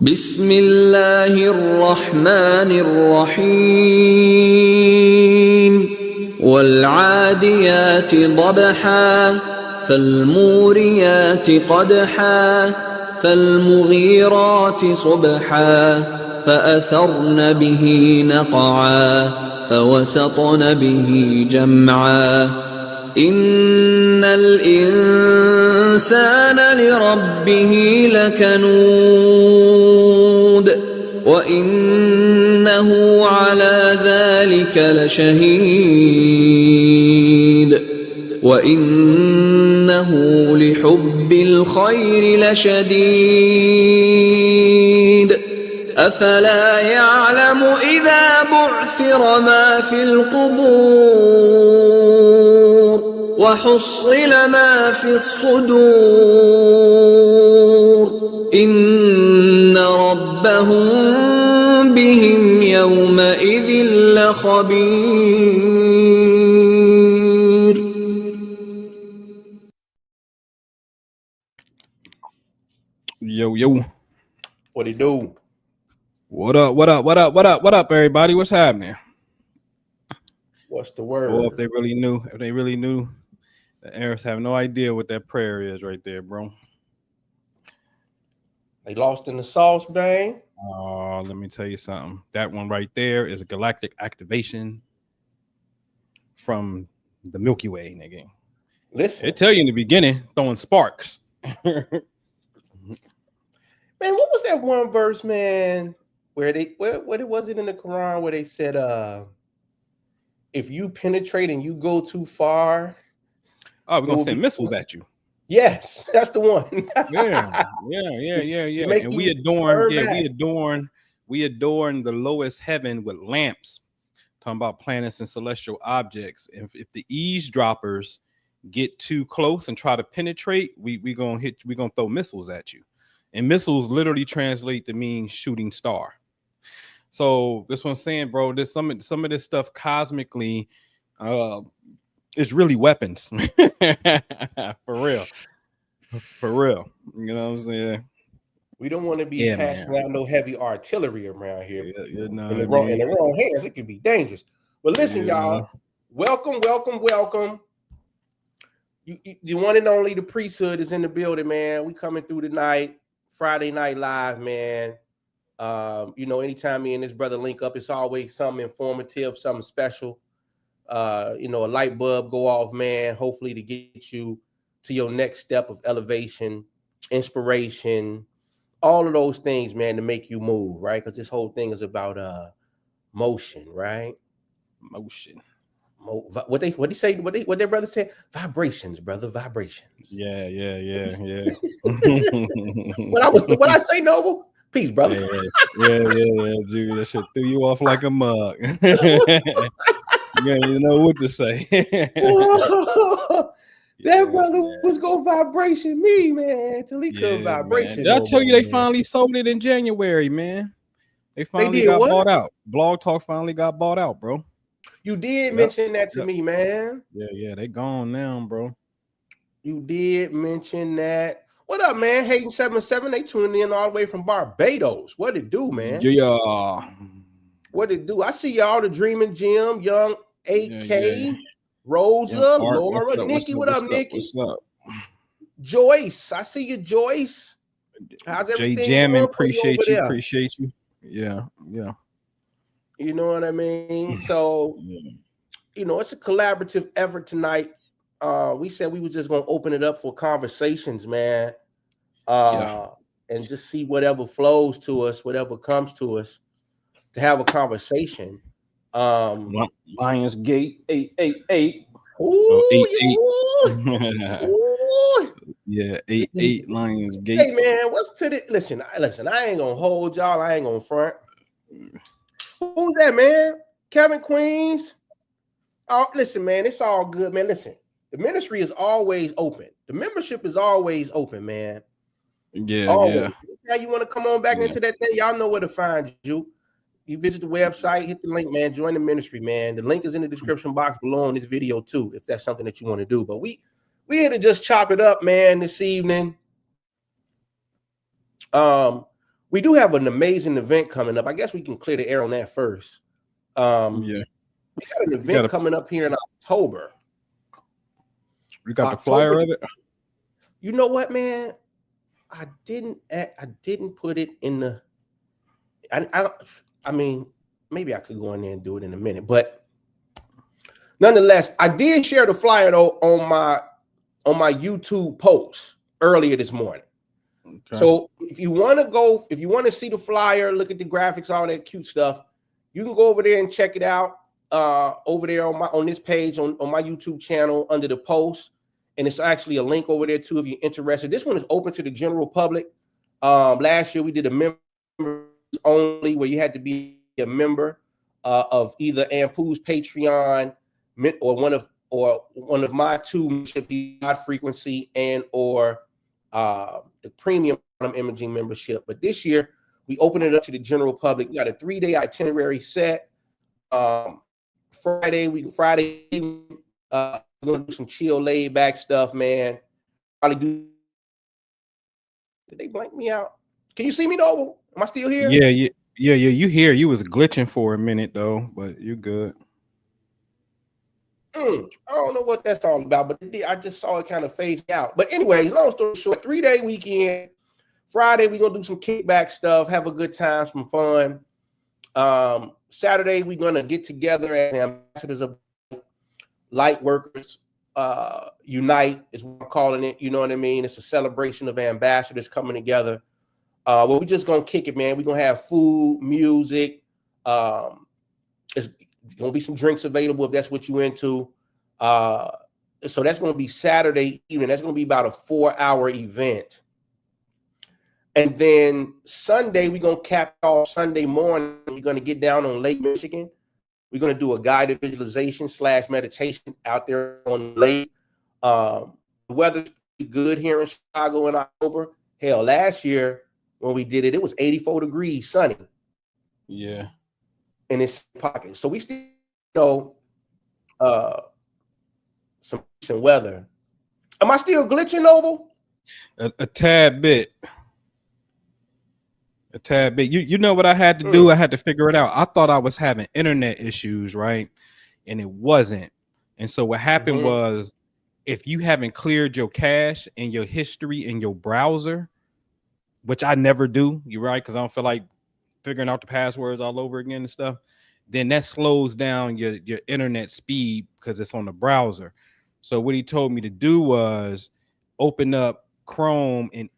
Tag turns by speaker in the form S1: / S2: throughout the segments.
S1: بسم الله الرحمن الرحيم والعاديات ضبحا فالموريات قدحا فالمغيرات صبحا فأثرن به نقعا فوسطن به جمعا إن الإنسان لربه لكنود وإنه على ذلك لشهيد وإنه لحب الخير لشديد أفلا يعلم إذا بعثر ما في القبور وحصل ما في الصدور إن ربهم بهم يومئذ لخبير.
S2: Yo.
S3: What it do?
S2: What up, everybody? What's happening?
S3: What's the word?
S2: Oh, if they really knew, the Arabs have no idea what that prayer is right there, bro.
S3: They lost in the sauce, bang.
S2: Let me tell you something. That one right there is a galactic activation from the Milky Way, nigga.
S3: Listen,
S2: It tell you in the beginning, throwing sparks.
S3: man, what was that one verse, man? Where was it in the Quran where they said, if you penetrate and you go too far,
S2: Oh, we're gonna send missiles at you.
S3: Yes, that's the one.
S2: Yeah. And we adorn the lowest heaven with lamps. Talking about planets and celestial objects. If the eavesdroppers get too close and try to penetrate, we gonna throw missiles at you. And missiles literally translate to mean shooting star. So that's what I'm saying, bro. There's some of this stuff cosmically is really weapons. For real. You know what I'm saying?
S3: We don't want to be passing out no heavy artillery around here.
S2: In
S3: the wrong hands, it could be dangerous. But listen, y'all, welcome. You one and only the priesthood is in the building, man. We coming through tonight, Friday Night Live, man. Anytime me and this brother link up, it's always something informative, something special. A light bulb go off, man, hopefully to get you to your next step of elevation, inspiration, all of those things, man, to make you move, right? Because this whole thing is about motion, right?
S2: Motion.
S3: What their brother said? Vibrations, brother, vibrations.
S2: Yeah.
S3: What I say, Noble? Peace, brother.
S2: Yeah, dude. That shit threw you off like a mug. Yeah, you know what to say.
S3: That brother was gonna vibration me, man, till he couldn't vibration.
S2: Did I tell you they finally sold it in January, man? They finally got bought out. Blog Talk finally got bought out, bro.
S3: You did mention that to me, man.
S2: Yeah, they gone now, bro.
S3: You did mention that. What up, man? Hayden 77, they tuning in all the way from Barbados. What it do, man?
S2: Yeah.
S3: What it do? I see y'all, the Dreaming Jim, Young 8K, Rosa, Laura, Nikki. What up, Nikki?
S2: What's up?
S3: Joyce, I see you, Joyce. How's everything?
S2: Jay Jammin, appreciate you. Yeah.
S3: You know what I mean? So, it's a collaborative effort tonight. We said we were just gonna open it up for conversations, man. And just see whatever flows to us, whatever comes to us, to have a conversation.
S2: Lionsgate 888.
S3: Ooh,
S2: 88. Yeah, 88 Lionsgate.
S3: Hey man, what's to the listen? I ain't gonna hold y'all, I ain't gonna front. Who's that, man? Kevin Queens. Oh, listen, man, it's all good, man. Listen, the ministry is always open. The membership is always open, man.
S2: Yeah,
S3: always. Now you want to come on back into that thing? Y'all know where to find you. You visit the website, hit the link, man. Join the ministry, man. The link is in the description box below on this video too, if that's something that you want to do. But we here to just chop it up, man, this evening. we do have an amazing event coming up. I guess we can clear the air on that first.
S2: Yeah.
S3: We got an event coming up here in October.
S2: You got the flyer of it?
S3: You know what, man? I didn't put it in the. I mean, maybe I could go in there and do it in a minute, but nonetheless, I did share the flyer though on my YouTube post earlier this morning. Okay. So if you want to see the flyer, look at the graphics, all that cute stuff, you can go over there and check it out over there on this page on my YouTube channel under the post. And it's actually a link over there too if you're interested. This one is open to the general public. Last year we did a members only where you had to be a member of either Ampu's Patreon or one of my two memberships, God Frequency and or the premium imaging membership. But this year we opened it up to the general public. We got a 3-day itinerary set. Friday evening, we're gonna do some chill, laid back stuff, man. Probably do. Did they blank me out? Can you see me, Noble? Am I still here?
S2: Yeah. You here? You was glitching for a minute though, but you're good.
S3: I don't know what that's all about, but I just saw it kind of phase out. But anyways, long story short, 3-day weekend. Friday we're gonna do some kickback stuff, have a good time, some fun. Saturday we're gonna get together as ambassadors of Light Workers Unite is what I'm calling it. You know what I mean? It's a celebration of ambassadors coming together. Well, we're just gonna kick it, man. We're gonna have food, music. It's gonna be some drinks available if that's what you're into. So that's gonna be Saturday evening. That's gonna be about a 4-hour event. And then Sunday, we're gonna cap off Sunday morning. We're gonna get down on Lake Michigan. We're going to do a guided visualization / meditation out there on the lake. The weather's pretty good here in Chicago in October. Hell, last year when we did it, it was 84 degrees, sunny.
S2: Yeah.
S3: In its pocket. So we still know some decent weather. Am I still glitching, Noble?
S2: A tad bit. A tad bit. You know what I had to do? I had to figure it out. I thought I was having internet issues, right? And it wasn't. And so what happened was, if you haven't cleared your cache and your history in your browser, which I never do, you're right, because I don't feel like figuring out the passwords all over again and stuff, then that slows down your internet speed because it's on the browser. So what he told me to do was open up Chrome in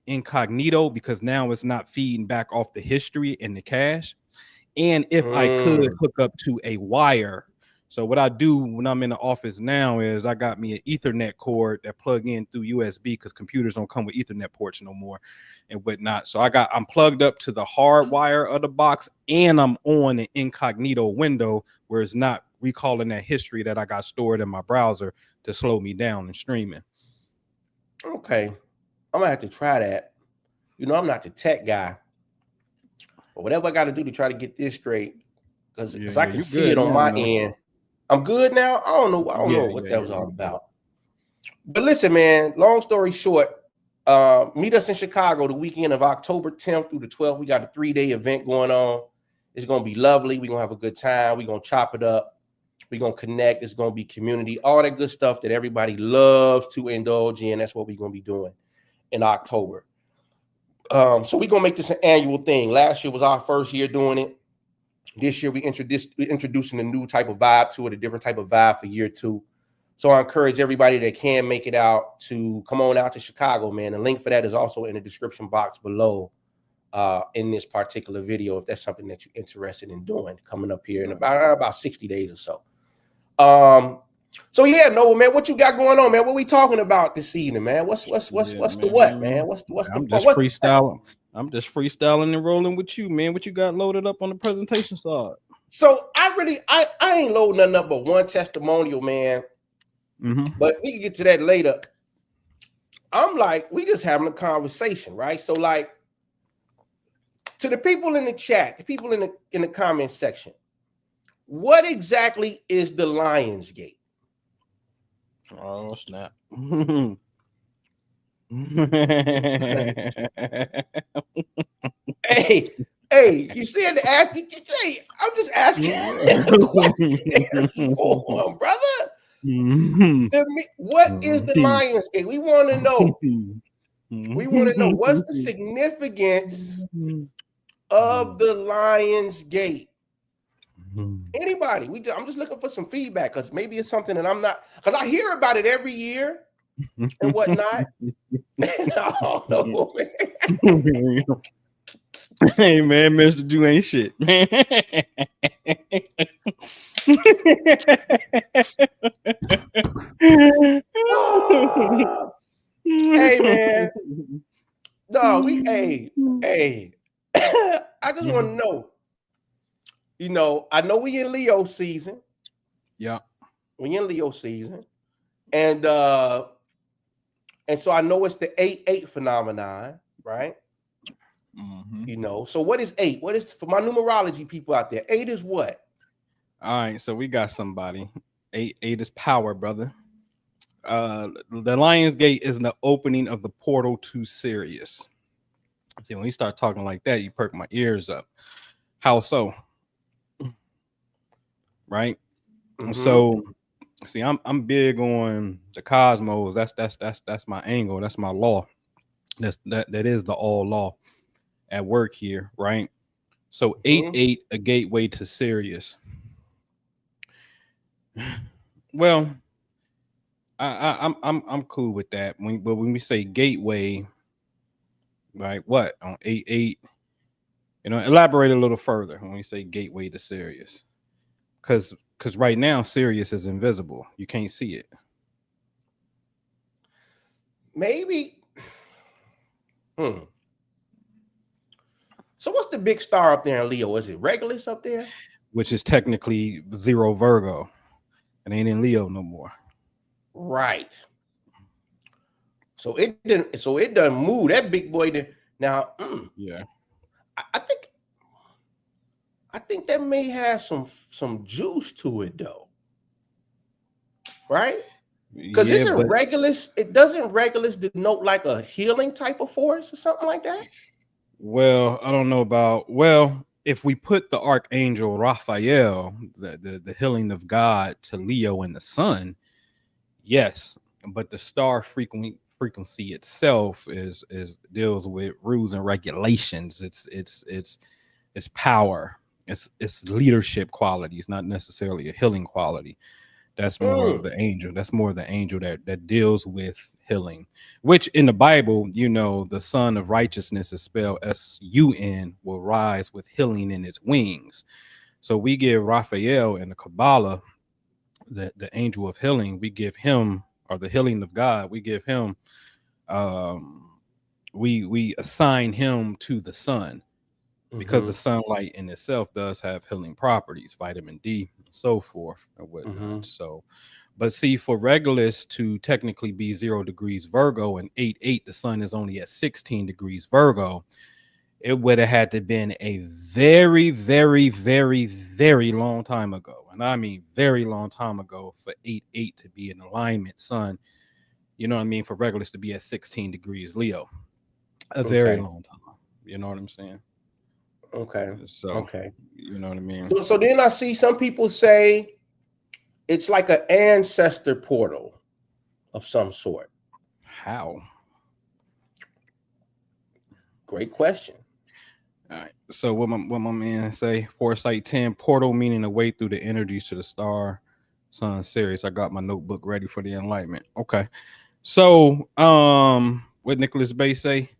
S2: incognito, because now it's not feeding back off the history and the cache. And if I could hook up to a wire. So what I do when I'm in the office now is I got me an Ethernet cord that plug in through USB, because computers don't come with Ethernet ports no more and whatnot. So I'm plugged up to the hard wire of the box, and I'm on an incognito window where it's not recalling that history that I got stored in my browser to slow me down and streaming.
S3: Okay, I'm gonna have to try that. You know, I'm not the tech guy, but whatever I got to do to try to get this straight, because I can see it on my end. I'm good now. I don't know what that was all about. But listen, man, long story short, meet us in Chicago the weekend of October 10th through the 12th. We got a 3-day event going on. It's gonna be lovely. We're gonna have a good time. We're gonna chop it up. We're going to connect. It's going to be community, all that good stuff that everybody loves to indulge in. That's what we're going to be doing in October. So we're going to make this an annual thing. Last year was our first year doing it. This year we're introducing a new type of vibe to it, a different type of vibe for year 2. So I encourage everybody that can make it out to come on out to Chicago, man. The link for that is also in the description box below in this particular video, if that's something that you're interested in doing, coming up here in about 60 days or so. So yeah, no, man, what you got going on, man? What we talking about this evening, man? What's the what, man? What's
S2: I'm just freestyling. I'm just freestyling and rolling with you, man. What you got loaded up on the presentation side?
S3: So I ain't loading nothing up but one testimonial, man. But we can get to that later. I'm like, we just having a conversation, right? So like, to the people in the chat, the people in the comment section, what exactly is the Lion's Gate?
S2: Oh, snap.
S3: Hey, you see the ask? Hey, I'm just asking a question for him, brother. What is the Lion's Gate? We want to know. We want to know what's the significance of the Lion's Gate. Anybody? I'm just looking for some feedback because maybe it's something that I'm not. Because I hear about it every year and whatnot. And I don't know, man.
S2: Hey man, Mr. Jew ain't shit.
S3: Hey man. No, hey. I just want to know. You know, I know we in Leo season.
S2: Yeah.
S3: We in Leo season. And so I know it's the 8-8 phenomenon, right? You know, so what is 8? What is, for my numerology people out there, 8 is what?
S2: All right, so we got somebody. 8 is power, brother. The Lion's Gate is the opening of the portal to Sirius. See, when you start talking like that, you perk my ears up. How so? Right? So see, I'm big on the cosmos. That's my angle. That's my law. That is the all law at work here, right? So 8-8, a gateway to Sirius. Well, I'm cool with that. But when we say gateway, like what on 8-8, you know, elaborate a little further when we say gateway to Sirius, because right now Sirius is invisible. You can't see it.
S3: Maybe. So what's the big star up there in Leo? Is it Regulus up there?
S2: Which is technically 0 Virgo. It ain't in Leo no more.
S3: Right. So it done move. That big boy did. Now,
S2: yeah.
S3: I think that may have some juice to it though. Right? Because doesn't Regulus denote like a healing type of force or something like that?
S2: Well, I don't know about, if we put the archangel Raphael, the healing of God, to Leo in the sun, yes, but the star frequency itself is deals with rules and regulations. It's power. It's leadership qualities, not necessarily a healing quality. That's more of the angel. That's more of the angel that deals with healing, which in the Bible, you know, the Son of Righteousness is spelled S-U-N, will rise with healing in its wings. So we give Raphael in the Kabbalah, the angel of healing, we give him, or the healing of God, we give him, we assign him to the sun, because the sunlight in itself does have healing properties, vitamin D, and so forth, and whatnot. So, but see, for Regulus to technically be 0 degrees Virgo and 8-8, the sun is only at 16 degrees Virgo. It would have had to been a very, very, very, very long time ago, and I mean very long time ago, for 8-8 to be in alignment sun. You know what I mean? For Regulus to be at 16 degrees Leo, a very long time. You know what I'm saying?
S3: Okay.
S2: So, you know what I mean?
S3: So then I see some people say it's like an ancestor portal of some sort.
S2: How?
S3: Great question.
S2: All right. So what my man say? Foresight 10, portal meaning a way through the energies to the star, sun, Sirius. I got my notebook ready for the enlightenment. Okay. So, what Nicholas Bay say?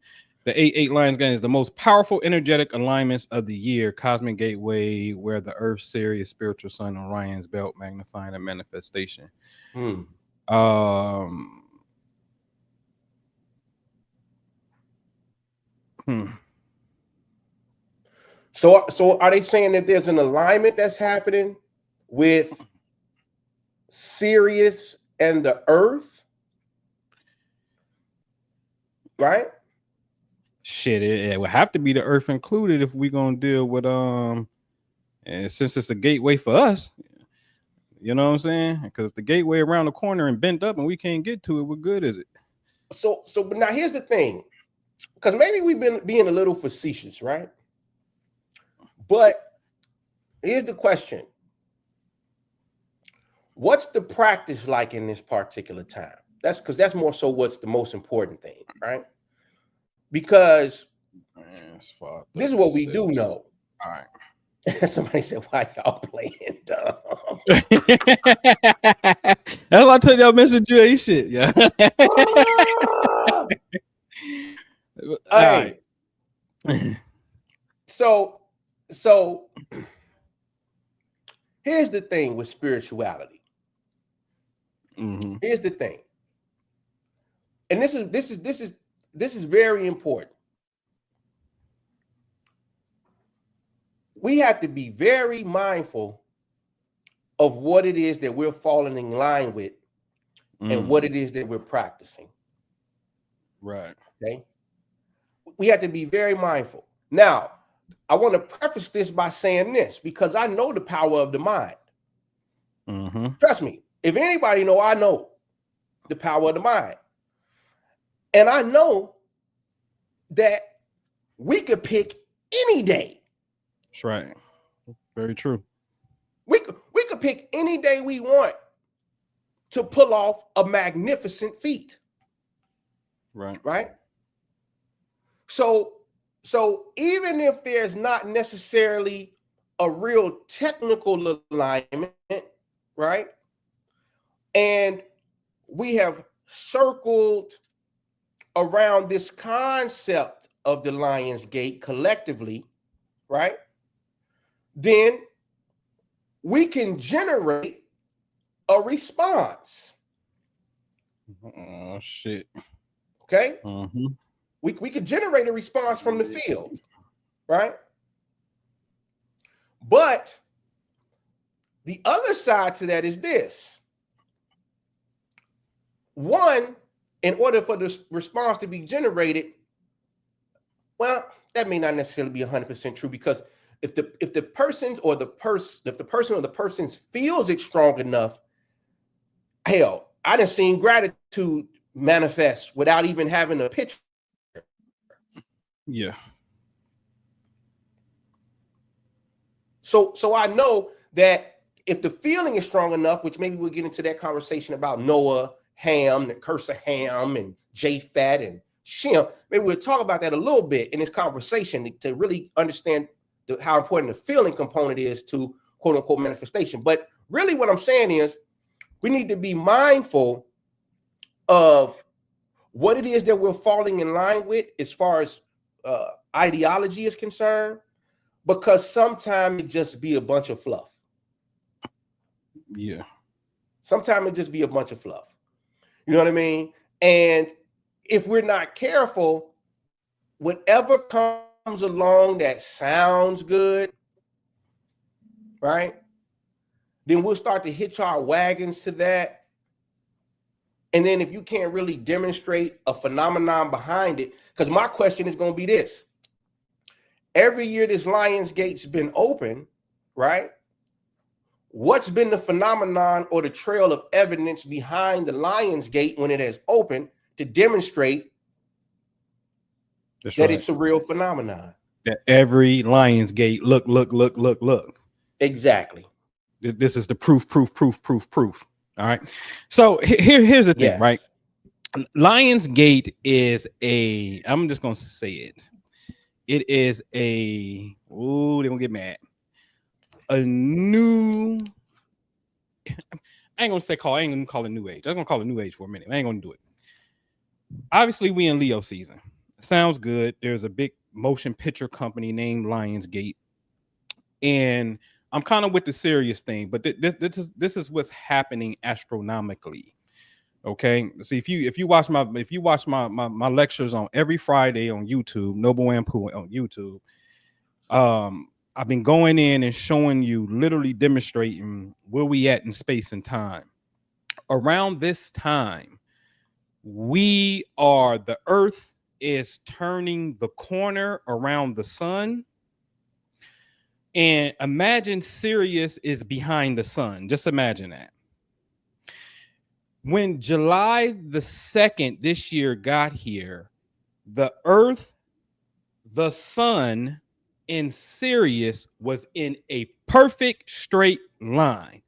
S2: The 8-8 Lions Gang is the most powerful energetic alignments of the year. Cosmic gateway where the Earth, Sirius, spiritual sun, Orion's belt, magnifying a manifestation.
S3: So are they saying that there's an alignment that's happening with Sirius and the Earth? Right?
S2: Shit, it would have to be the Earth included if we're gonna deal with and since it's a gateway for us, you know what I'm saying? Because if the gateway around the corner and bent up and we can't get to it, what good is it?
S3: But now here's the thing, because maybe we've been being a little facetious, right? But here's the question. What's the practice like in this particular time? That's because that's more so what's the most important thing, right? Because this is what we do know.
S2: All right.
S3: Somebody said, why y'all playing dumb?
S2: That's why I told y'all Mr. Drew ain't shit. Yeah. All right.
S3: So here's the thing with spirituality.
S2: Mm-hmm.
S3: Here's the thing. And this is very important. We have to be very mindful of what it is that we're falling in line with and what it is that we're practicing.
S2: Right.
S3: Okay. We have to be very mindful. Now, I want to preface this by saying this because I know the power of the mind.
S2: Mm-hmm.
S3: Trust me. If anybody know, I know the power of the mind. And I know that we could pick any day.
S2: That's right. Very true.
S3: We could pick any day we want to pull off a magnificent feat.
S2: Right.
S3: Right? So even if there's not necessarily a real technical alignment, right? And we have circled around this concept of the Lion's Gate collectively, right? Then we can generate a response.
S2: Oh shit.
S3: Okay.
S2: Mm-hmm.
S3: We could generate a response from the field, right? But the other side to that is this. One, in order for the response to be generated, well, that may not necessarily be 100% true, because if the person or the person's feels it strong enough, hell, I done seen gratitude manifest without even having a picture.
S2: Yeah.
S3: So I know that if the feeling is strong enough, which maybe we'll get into that conversation about Noah, Ham, the curse of Ham, and Japhet and Shem. Maybe we'll talk about that a little bit in this conversation to really understand how important the feeling component is to quote unquote manifestation. But really what I'm saying is we need to be mindful of what it is that we're falling in line with as far as ideology is concerned, because sometimes it just be a bunch of fluff.
S2: Yeah.
S3: Sometimes it just be a bunch of fluff. You know what I mean? And if we're not careful, whatever comes along that sounds good, right? Then we'll start to hitch our wagons to that. And then if you can't really demonstrate a phenomenon behind it, because my question is going to be this. Every year this Lion's Gate's been open, right? What's been the phenomenon or the trail of evidence behind the Lion's Gate when it has opened to demonstrate that it's a real phenomenon?
S2: That every Lion's Gate, look.
S3: Exactly.
S2: This is the proof. All right. So here's the thing,
S3: Yes.
S2: right? Lion's Gate is I'm just gonna say it. It is they gonna get mad. A new, I ain't gonna call it new age. I'm gonna call it new age for a minute. I ain't gonna do it. Obviously, we in Leo season. Sounds good. There's a big motion picture company named Lionsgate, and I'm kind of with the Sirius thing, but this is what's happening astronomically. Okay, see if you watch my lectures on every Friday on YouTube, Noble Wampu on YouTube. I've been going in and showing you, literally demonstrating where we at in space and time. Around this time, the Earth is turning the corner around the sun. And imagine Sirius is behind the sun. Just imagine that. when July the 2nd this year got here, the Earth, the Sun, and Sirius was in a perfect straight line.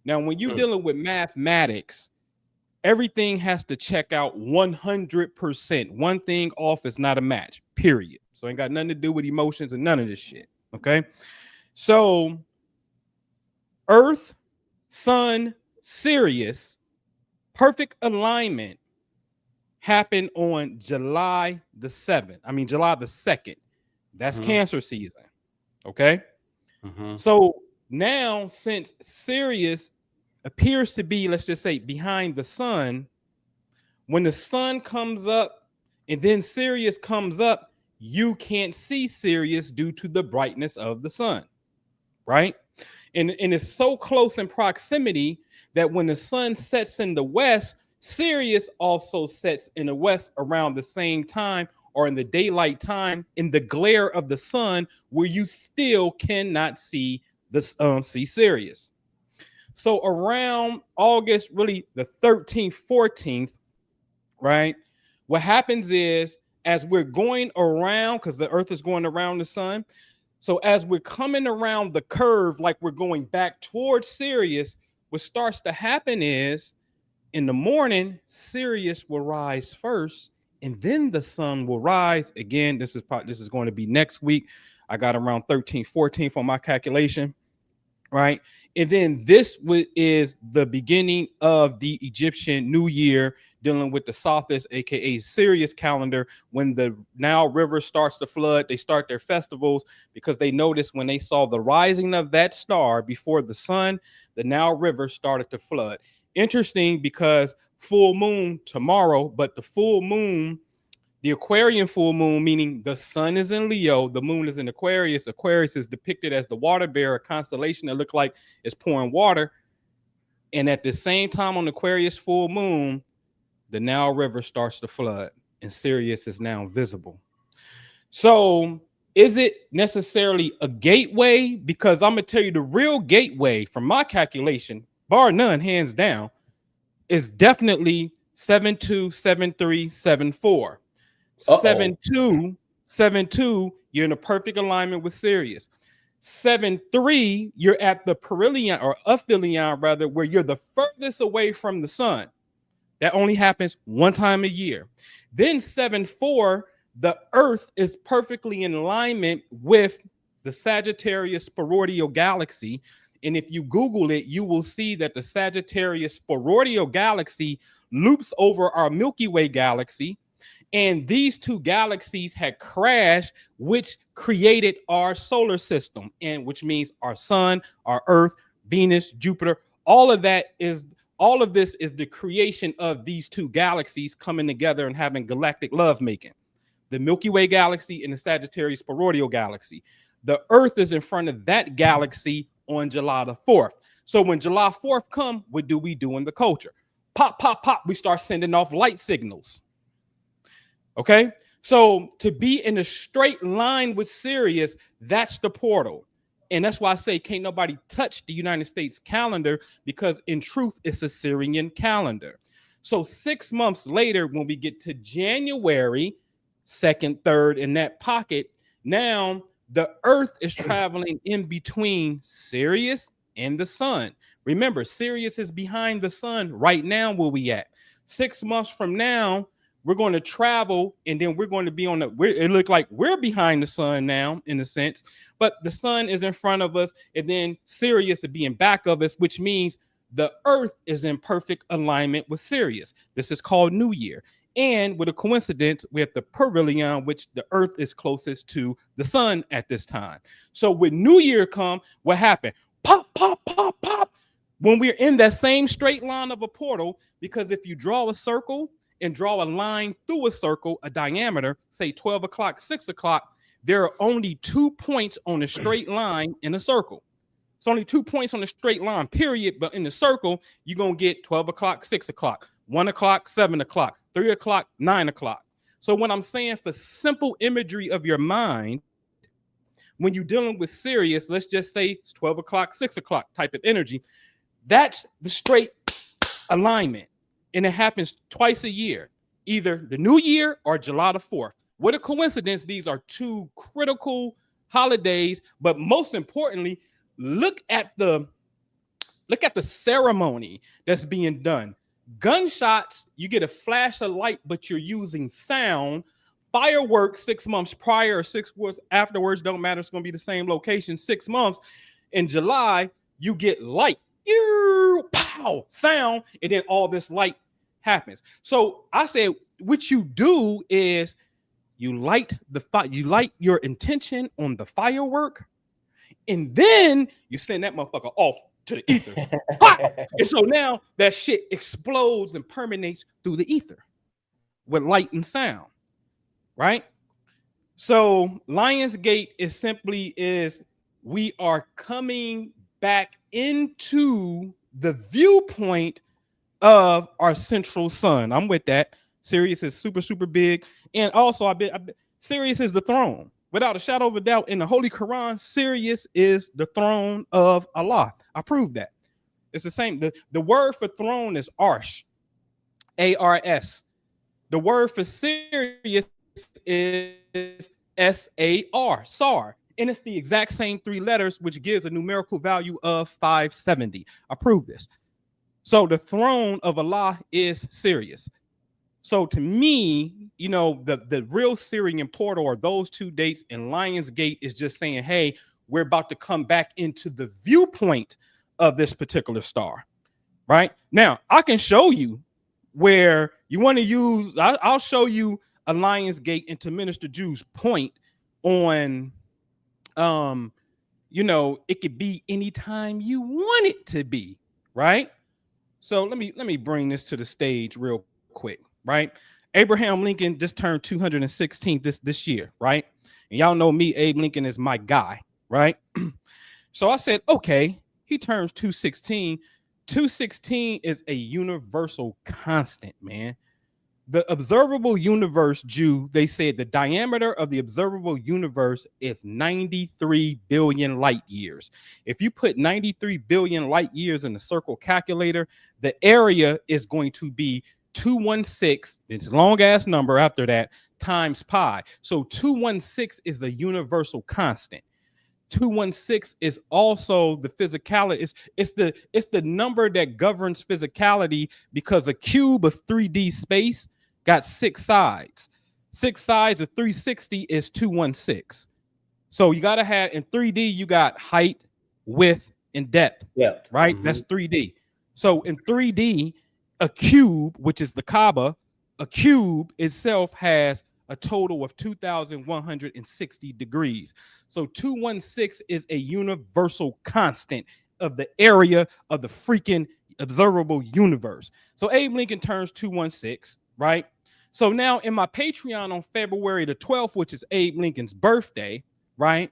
S2: Now, when you're dealing with mathematics, everything has to check out 100%. One thing off is not a match, period. So it ain't got nothing to do with emotions and none of this shit. Okay. So Earth, Sun, Sirius, perfect alignment happened on July the 7th. I mean, July the 2nd. That's Cancer season. Okay. So now, since Sirius appears to be, let's just say, behind the sun, when the sun comes up and then Sirius comes up, you can't see Sirius due to the brightness of the sun, right? And it's so close in proximity that when the sun sets in the west, Sirius also sets in the west around the same time, or in the daylight time, in the glare of the sun, where you still cannot see see Sirius. So around August, really the 13th, 14th, right? What happens is, as we're going around, because the Earth is going around the sun, so as we're coming around the curve, like we're going back towards Sirius, what starts to happen is, in the morning, Sirius will rise first, and then the sun will rise. Again, this is going to be next week. I got around 13th, 14th on my calculation, right? And then this is the beginning of the Egyptian New Year, dealing with the Sothis, aka Sirius calendar. When the Nile River starts to flood, they start their festivals because they noticed when they saw the rising of that star before the sun, the Nile River started to flood. Interesting, because full moon tomorrow, but the full moon, the Aquarian full moon, meaning the sun is in Leo, the moon is in Aquarius. Aquarius is depicted as the water bearer constellation that look like it's pouring water. And at the same time on Aquarius full moon, the Nile River starts to flood and Sirius is now visible. So is it necessarily a gateway? Because I'm going to tell you, the real gateway from my calculation, bar none, hands down, is definitely 727374. 7272, you're in a perfect alignment with Sirius. 73, you're at the perihelion or aphelion, rather, where you're the furthest away from the sun. That only happens one time a year. Then 74, the Earth is perfectly in alignment with the Sagittarius sporoidal galaxy. And if you Google it, you will see that the Sagittarius sporoidal galaxy loops over our Milky Way galaxy. And these two galaxies had crashed, which created our solar system, and which means our sun, our Earth, Venus, Jupiter. All of this is the creation of these two galaxies coming together and having galactic lovemaking. The Milky Way galaxy and the Sagittarius sporoidal galaxy. The Earth is in front of that galaxy on July the 4th. So when July 4th comes, what do we do in the culture? Pop, pop, pop. We start sending off light signals. Okay, so to be in a straight line with Sirius, that's the portal. And that's why I say can't nobody touch the United States calendar, because in truth, it's a Syrian calendar. So 6 months later, when we get to January 2nd, 3rd, in that pocket, now the Earth is traveling in between Sirius and the sun. Remember, Sirius is behind the sun right now where we at. 6 months from now, we're going to travel, and then we're going to be on it look like we're behind the sun now, in a sense, but the sun is in front of us, and then Sirius is being back of us, which means the Earth is in perfect alignment with Sirius. This is called New Year. And with a coincidence, we have the perihelion, which the Earth is closest to the sun at this time. So when New Year come, what happened? Pop, pop, pop, pop. When we're in that same straight line of a portal, because if you draw a circle and draw a line through a circle, a diameter, say 12 o'clock, 6 o'clock, there are only 2 points on a straight line in a circle. It's only 2 points on a straight line, period. But in the circle, you're going to get 12 o'clock, 6 o'clock, 1 o'clock, 7 o'clock, 3 o'clock, 9 o'clock. So when I'm saying for simple imagery of your mind, when you're dealing with Sirius, let's just say it's 12 o'clock, 6 o'clock type of energy. That's the straight alignment. and it happens twice a year, either the New Year or July the 4th. What a coincidence. These are two critical holidays, but most importantly, look at the ceremony that's being done. Gunshots, you get a flash of light, but you're using sound. Fireworks 6 months prior or 6 months afterwards, don't matter. It's going to be the same location. 6 months in July, you get light, pow, sound, and then all this light happens. So I said, what you do is you light your intention on the firework, and then you send that motherfucker off to the ether. And so now that shit explodes and permeates through the ether with light and sound, right? So Lionsgate is we are coming back into the viewpoint of our central sun. I'm with that. Sirius is super, super big. And also, Sirius is the throne. Without a shadow of a doubt, in the Holy Quran, Sirius is the throne of Allah. I proved that. It's the same. The word for throne is Arsh, A-R-S. The word for Sirius is S-A-R, Sar. And it's the exact same 3 letters, which gives a numerical value of 570. I proved this. So the throne of Allah is Sirius. So to me, you know, the real Syrian portal are those 2 dates, and Lionsgate is just saying, hey, we're about to come back into the viewpoint of this particular star. Right now, I can show you where you want to use. I'll show you a Lionsgate into Minister Jew's point on, you know, it could be anytime you want it to be, right? So let me bring this to the stage real quick, right? Abraham Lincoln just turned 216 this year, right? And y'all know me, Abe Lincoln is my guy, right? So I said, okay, he turns 216. 216 is a universal constant, man. The observable universe, Jew, they said the diameter of the observable universe is 93 billion light years. If you put 93 billion light years in the circle calculator, the area is going to be 216, it's a long ass number after that, times pi. So 216 is a universal constant. 216 is also the physicality. It's the number that governs physicality, because a cube of 3D space got 6 sides. 6 sides of 360 is 216. So you got to have, in 3D, you got height, width, and depth. Yeah. Right? Mm-hmm. That's 3D. So in 3D, a cube, which is the Kaaba, a cube itself has a total of 2,160 degrees. So 216 is a universal constant of the area of the freaking observable universe. So Abe Lincoln turns 216, right? So now in my Patreon on February the 12th, which is Abe Lincoln's birthday, right?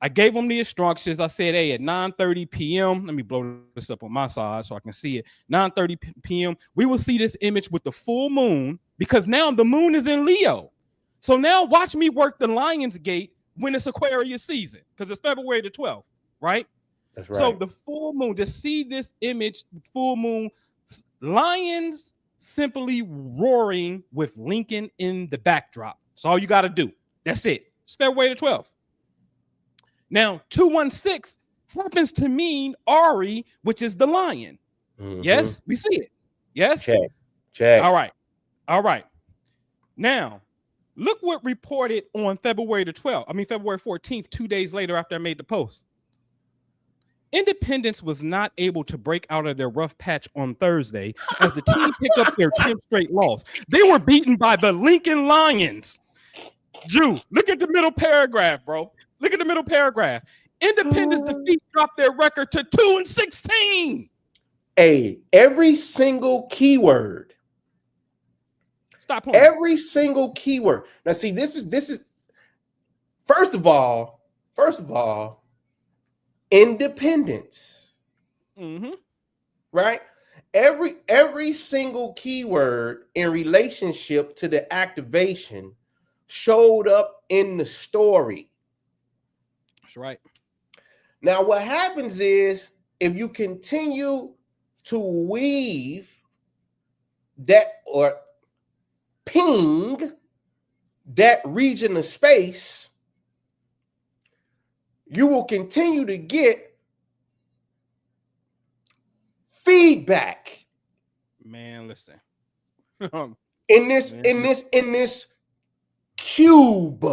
S2: I gave him the instructions. I said, hey, at 9:30 p.m., let me blow this up on my side so I can see it. 9:30 p.m., we will see this image with the full moon, because now the moon is in Leo. So now watch me work the Lionsgate when it's Aquarius season, because it's February the 12th, right? That's right. So the full moon, to see this image, full moon, lions simply roaring with Lincoln in the backdrop. That's all you got to do. That's it. It's February the 12th. Now, 216 happens to mean Ari, which is the lion. Mm-hmm. Yes, we see it. Yes? Check. All right. Now, look what reported on February 14th, 2 days later after I made the post. Independence was not able to break out of their rough patch on Thursday as the team picked up their 10th straight loss. They were beaten by the Lincoln Lions. Drew, look at the middle paragraph, bro. Look at the middle paragraph. Independence defeat dropped their record to 2-16.
S3: Hey, every single keyword.
S2: Stop playing.
S3: Every single keyword. Now, see, this is first of all, independence. Mm-hmm. Right? Every single keyword in relationship to the activation showed up in the story.
S2: That's right.
S3: Now, what happens is, if you continue to weave that or ping that region of space, you will continue to get feedback.
S2: Man, listen.
S3: in this cube.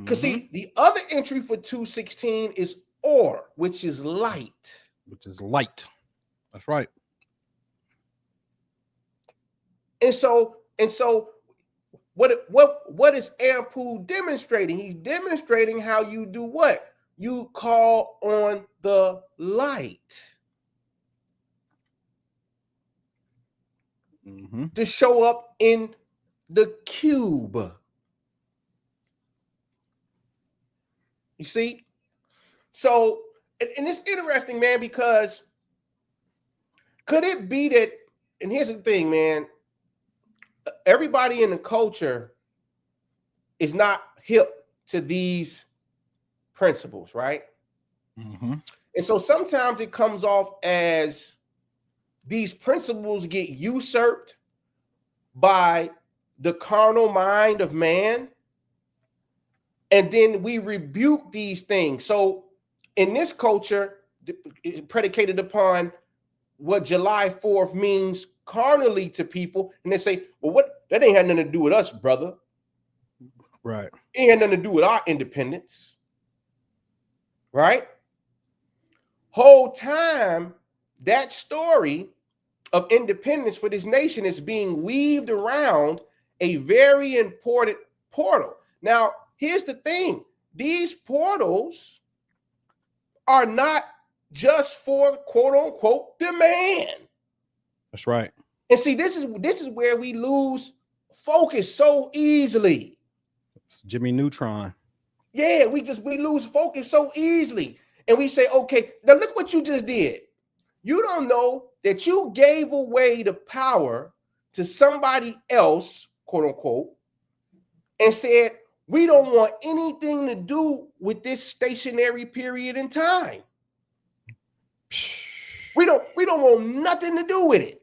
S3: Because see, the other entry for 216 is or, which is light.
S2: Which is light. That's right.
S3: And so what is Ampu demonstrating? He's demonstrating how you do what? You call on the light to show up in the cube. You see? So, and it's interesting, man, because could it be that, and here's the thing, man, everybody in the culture is not hip to these principles, right? And so sometimes it comes off as these principles get usurped by the carnal mind of man, and then we rebuke these things. So in this culture, predicated upon what July 4th means carnally to people, and they say, well, what, that ain't had nothing to do with us, brother.
S2: Right.
S3: It ain't had nothing to do with our independence. Right? Whole time, that story of independence for this nation is being weaved around a very important portal. Now, here's the thing. These portals are not just for quote unquote demand.
S2: That's right.
S3: And see, this is where we lose focus so easily.
S2: It's Jimmy Neutron.
S3: Yeah, we lose focus so easily. And we say, okay, now look what you just did. You don't know that you gave away the power to somebody else, quote unquote, and said, we don't want anything to do with this stationary period in time. We don't want nothing to do with it.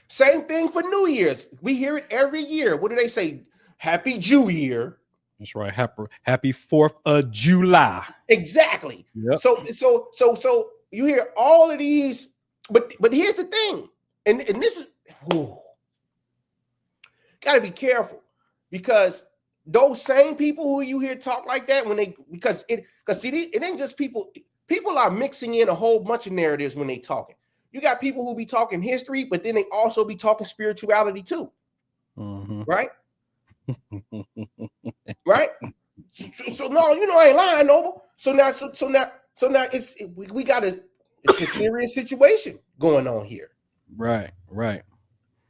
S3: Same thing for New Year's. We hear it every year. What do they say? Happy Jew Year.
S2: That's right. Happy 4th of July.
S3: Exactly.
S2: Yep.
S3: So you hear all of these, but here's the thing, and this is gotta be careful, because those same people who you hear talk like that because it ain't just people are mixing in a whole bunch of narratives when they talking. You got people who be talking history, but then they also be talking spirituality too. Right? Right? So no, I ain't lying, Noble. So now it's a serious situation going on here.
S2: Right.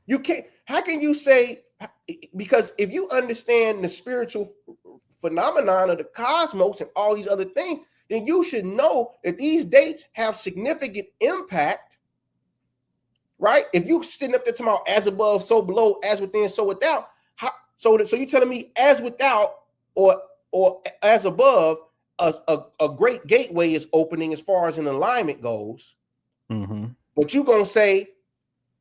S3: You can't. How can you say? Because if you understand the spiritual phenomenon of the cosmos and all these other things, then you should know that these dates have significant impact. Right? If you sitting up there talking about as above, so below, as within, so without. So you telling me as without or as above, a great gateway is opening as far as an alignment goes. But you're gonna say,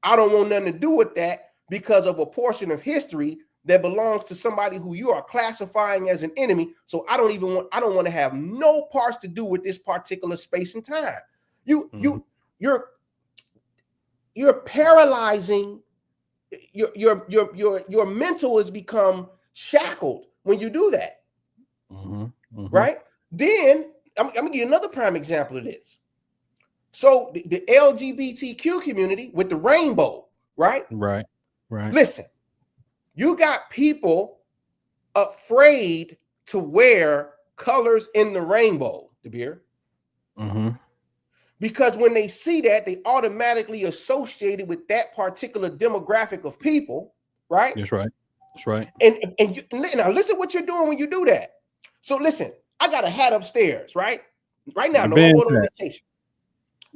S3: I don't want nothing to do with that because of a portion of history that belongs to somebody who you are classifying as an enemy. So I don't want to have no parts to do with this particular space and time. You're paralyzing. Your mental has become shackled when you do that. Right? Then I'm gonna give you another prime example of this. So the LGBTQ community with the rainbow, right?
S2: Right.
S3: Listen, you got people afraid to wear colors in the rainbow, DeBeer. Because when they see that, they automatically associate it with that particular demographic of people, right?
S2: That's right.
S3: And now listen what you're doing when you do that. So listen, I got a hat upstairs, right? Right now, no one on vacation.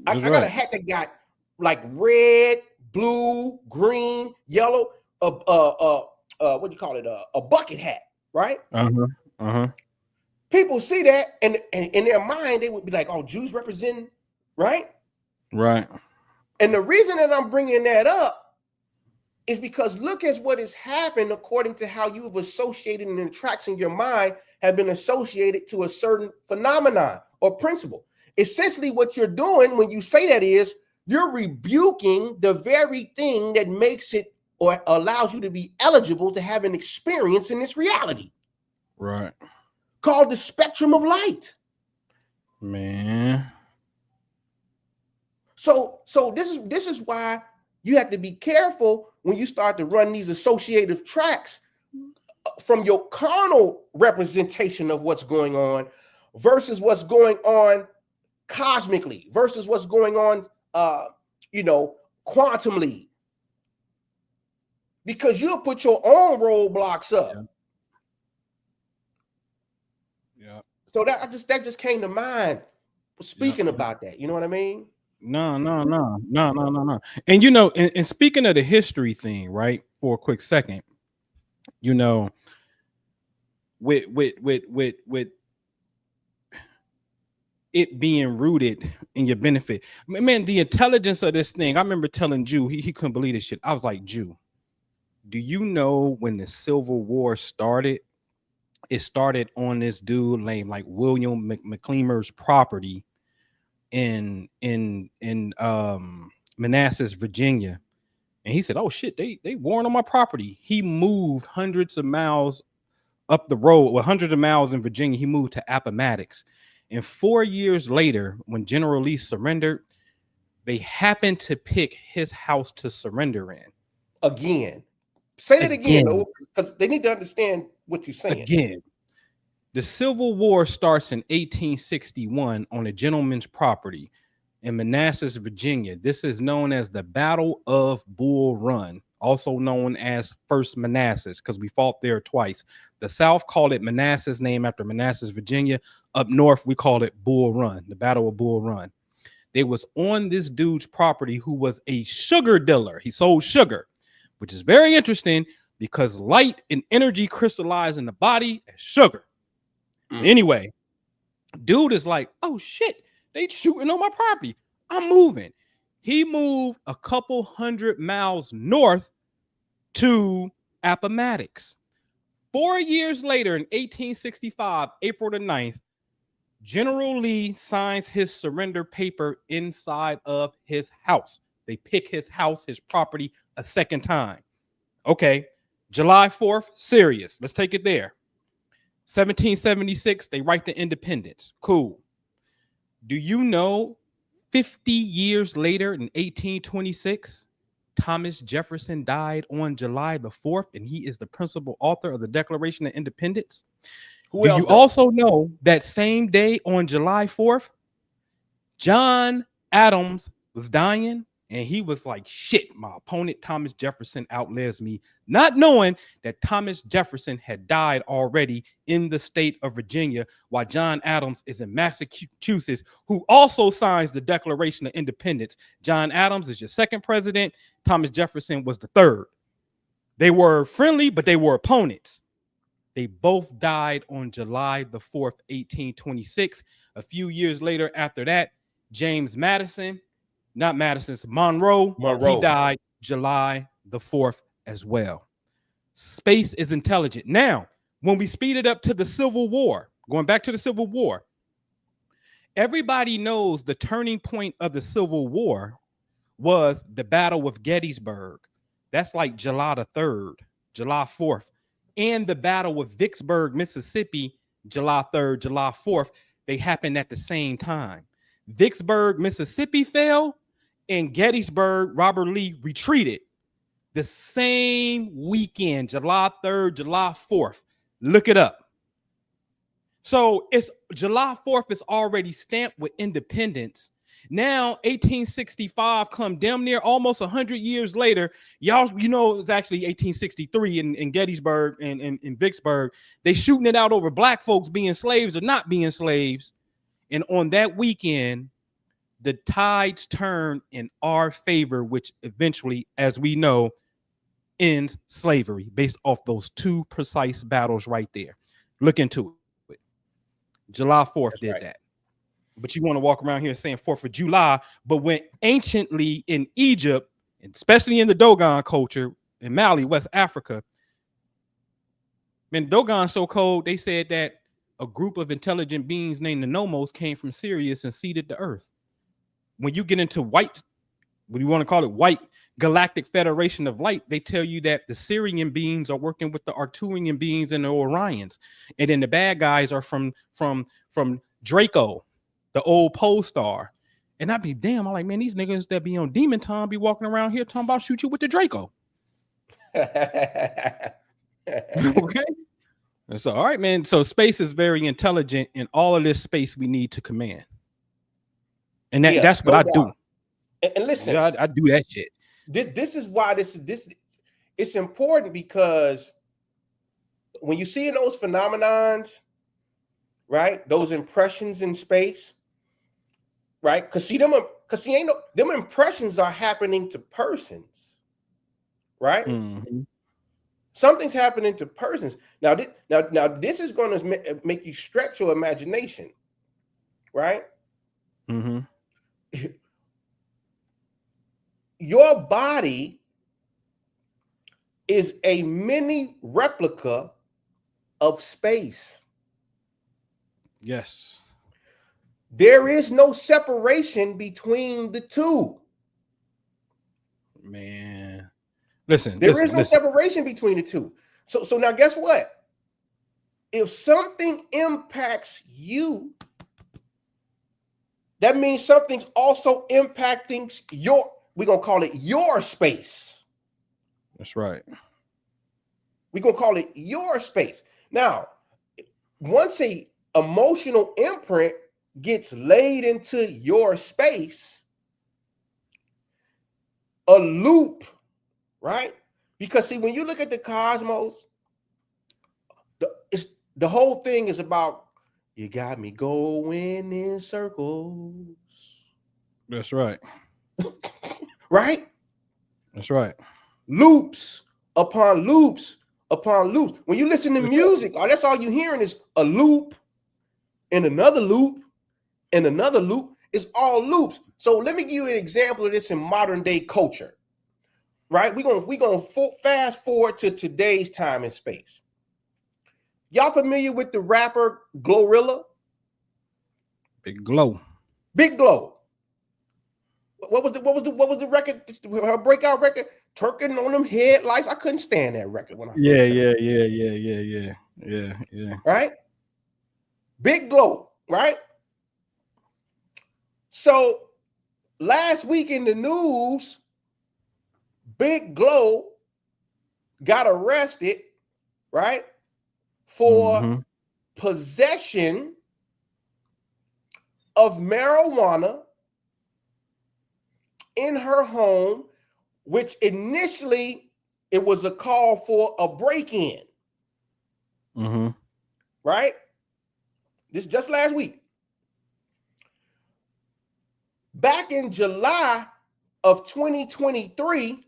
S3: I got a hat that got like red, blue, green, yellow, what do you call it? A bucket hat, right? People see that, and in their mind, they would be like, "Oh, Jews representing," right?
S2: Right.
S3: And the reason that I'm bringing that up is because look at what has happened according to how you've associated and the tracks in your mind have been associated to a certain phenomenon or principle. Essentially, what you're doing when you say that is you're rebuking the very thing that makes it or allows you to be eligible to have an experience in this reality.
S2: Right.
S3: Called the spectrum of light.
S2: Man.
S3: So this is why you have to be careful when you start to run these associative tracks from your carnal representation of what's going on versus what's going on cosmically versus what's going on quantumly, because you'll put your own roadblocks up.
S2: Yeah.
S3: So that just came to mind speaking about that. You know what I mean?
S2: No. And you know, and speaking of the history thing, right? For a quick second, you know, with it being rooted in your benefit, man, the intelligence of this thing. I remember telling Jew, he couldn't believe this shit. I was like, Jew, do you know when the Civil War started? It started on this dude named like William McLemer's property in Manassas, Virginia. And he said, oh shit, they warring on my property. He moved hundreds of miles up the road, well, hundreds of miles in Virginia. He moved to Appomattox. And 4 years later, when General Lee surrendered, they happened to pick his house to surrender in.
S3: Again. Say it again, because they need to understand what you're saying.
S2: Again. The Civil War starts in 1861 on a gentleman's property in Manassas, Virginia. This is known as the Battle of Bull Run, also known as First Manassas, because we fought there twice. The South called it Manassas, named after Manassas, Virginia. Up north, we called it Bull Run, the Battle of Bull Run. They was on this dude's property who was a sugar dealer. He sold sugar, which is very interesting because light and energy crystallize in the body as sugar. Anyway, dude is like, oh shit, they shooting on my property. I'm moving. He moved a couple 100 miles north to Appomattox. 4 years later, in 1865, April the 9th, General Lee signs his surrender paper inside of his house. They pick his house, his property, a second time. Okay, July 4th, Sirius. Let's take it there. 1776, they write the independence. Cool. Do you know 50 years later in 1826, Thomas Jefferson died on July the 4th, and he is the principal author of the Declaration of Independence? Do you also know that same day on July 4th, John Adams was dying? And he was like, shit, my opponent, Thomas Jefferson, outlives me, not knowing that Thomas Jefferson had died already in the state of Virginia, while John Adams is in Massachusetts, who also signs the Declaration of Independence. John Adams is your second president. Thomas Jefferson was the third. They were friendly, but they were opponents. They both died on July the 4th, 1826. A few years later after that, James Madison, not Madison's Monroe. He died July the 4th as well. Space is intelligent. Now, when we speed it up to the Civil War, going back to the Civil War, everybody knows the turning point of the Civil War was the Battle of Gettysburg. That's like July the 3rd, July 4th. And the Battle of Vicksburg, Mississippi, July 3rd, July 4th. They happened at the same time. Vicksburg, Mississippi fell, and Gettysburg, Robert Lee retreated the same weekend, July 3rd, July 4th. Look it up. So it's July 4th is already stamped with independence. Now, 1865 come damn near almost 100 years later. Y'all, you know, it's actually 1863 in Gettysburg and in Vicksburg. They shooting it out over black folks being slaves or not being slaves. And on that weekend, the tides turn in our favor, which eventually, as we know, ends slavery based off those two precise battles right there. Look into it. July 4th did that. But you want to walk around here saying 4th of July. But when anciently in Egypt, and especially in the Dogon culture in Mali, West Africa, man, Dogon's so cold, they said that a group of intelligent beings named the Nomos came from Sirius and seeded the earth. When you get into white, what do you want to call it? White Galactic Federation of Light, they tell you that the Syrian beings are working with the Arcturian beings and the Orions. And then the bad guys are from Draco, the old pole star. And I'd be damn, I'm like, man, these niggas that be on Demon Time be walking around here talking about shoot you with the Draco. Okay. And so, all right, man. So space is very intelligent, and all of this space we need to command. And that's what I do.
S3: And listen,
S2: yeah, I do that shit.
S3: This is why this it's important, because when you see those phenomenons, right? Those impressions in space, right? Because them impressions are happening to persons, right?
S2: Mm-hmm.
S3: Something's happening to persons. Now this is going to make you stretch your imagination, right?
S2: Mm-hmm.
S3: Your body is a mini replica of space.
S2: Yes.
S3: There is no separation between the two.
S2: Man. Listen.
S3: There is no separation between the two. So now guess what? If something impacts you, that means something's also impacting we're going to call it your space.
S2: That's right.
S3: We're going to call it your space. Now, once a emotional imprint gets laid into your space, a loop, right? Because see, when you look at the cosmos, the whole thing is about, you got me going in circles.
S2: That's right.
S3: Right?
S2: That's right.
S3: Loops upon loops upon loops. When you listen to music, that's all you're hearing is a loop and another loop and another loop. It's all loops. So let me give you an example of this in modern day culture. Right? We're gonna fast forward to today's time and space. Y'all familiar with the rapper Glorilla?
S2: Big Glow.
S3: Big Glow. What was the record? Her breakout record? Twerking on them headlights. I couldn't stand that record when I first
S2: Yeah.
S3: Right? Big Glow, right? So last week in the news, Big Glow got arrested, right? For possession of marijuana in her home, which initially it was a call for a break-in. Right? This just last week. Back in July of 2023,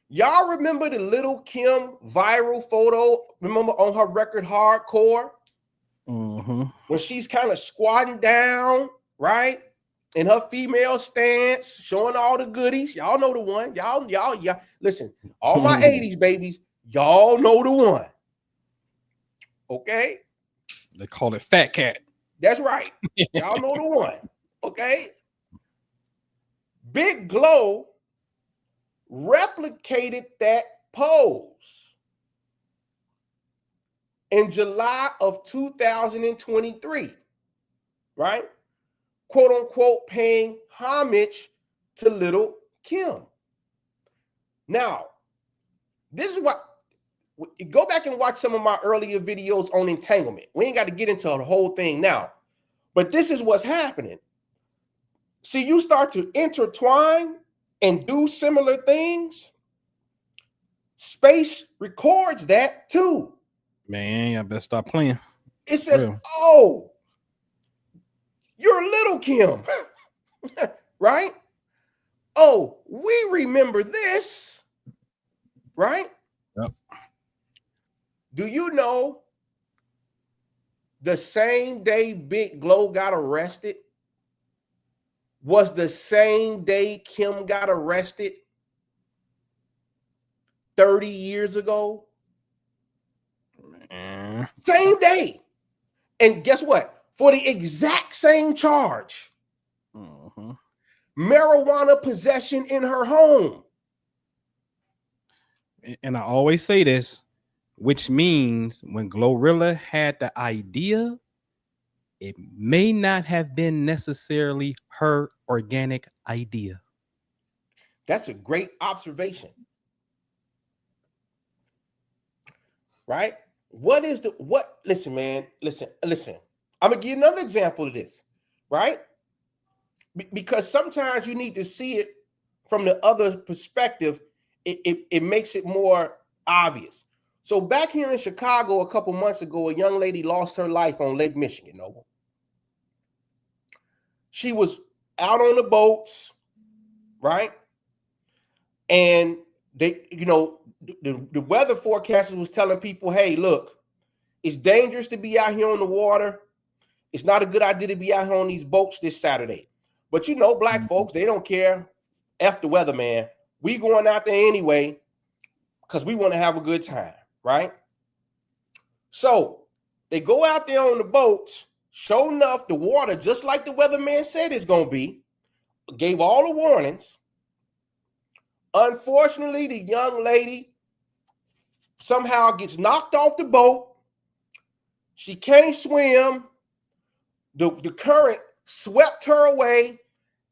S3: y'all remember the Little Kim viral photo? Remember on her record Hardcore? When she's kind of squatting down, right? In her female stance, showing all the goodies. Y'all know the one. Y'all, listen, all my 80s babies, y'all know the one. Okay?
S2: They call it Fat Cat.
S3: That's right. Y'all know the one. Okay? Big Glow replicated that pose in July of 2023, right? Quote unquote, paying homage to Little Kim. Now, this is what, go back and watch some of my earlier videos on entanglement. We ain't got to get into the whole thing now, but this is what's happening. See, you start to intertwine and do similar things. Space records that too.
S2: Man, I better stop playing.
S3: It says, oh, you're Little Kim, right? Oh, we remember this, right?
S2: Yep.
S3: Do you know the same day Big Glow got arrested was the same day Kim got arrested 30 years ago. Same day. And guess what? For the exact same charge. Marijuana possession in her home.
S2: And I always say this, which means when Glorilla had the idea, it may not have been necessarily her organic idea.
S3: That's a great observation. Right? Listen, man, listen. I'm gonna give you another example of this, right? Because sometimes you need to see it from the other perspective. It makes it more obvious. So back here in Chicago a couple months ago, a young lady lost her life on Lake Michigan. Noble. She was out on the boats, right? And they, the weather forecasters was telling people, hey, look, it's dangerous to be out here on the water. It's not a good idea to be out here on these boats this Saturday. But black folks, they don't care. F the weather, man. We going out there anyway because we want to have a good time, right? So they go out there on the boats. Sure enough, the water, just like the weatherman said it's going to be, gave all the warnings. Unfortunately, the young lady somehow gets knocked off the boat. She can't swim. The current swept her away.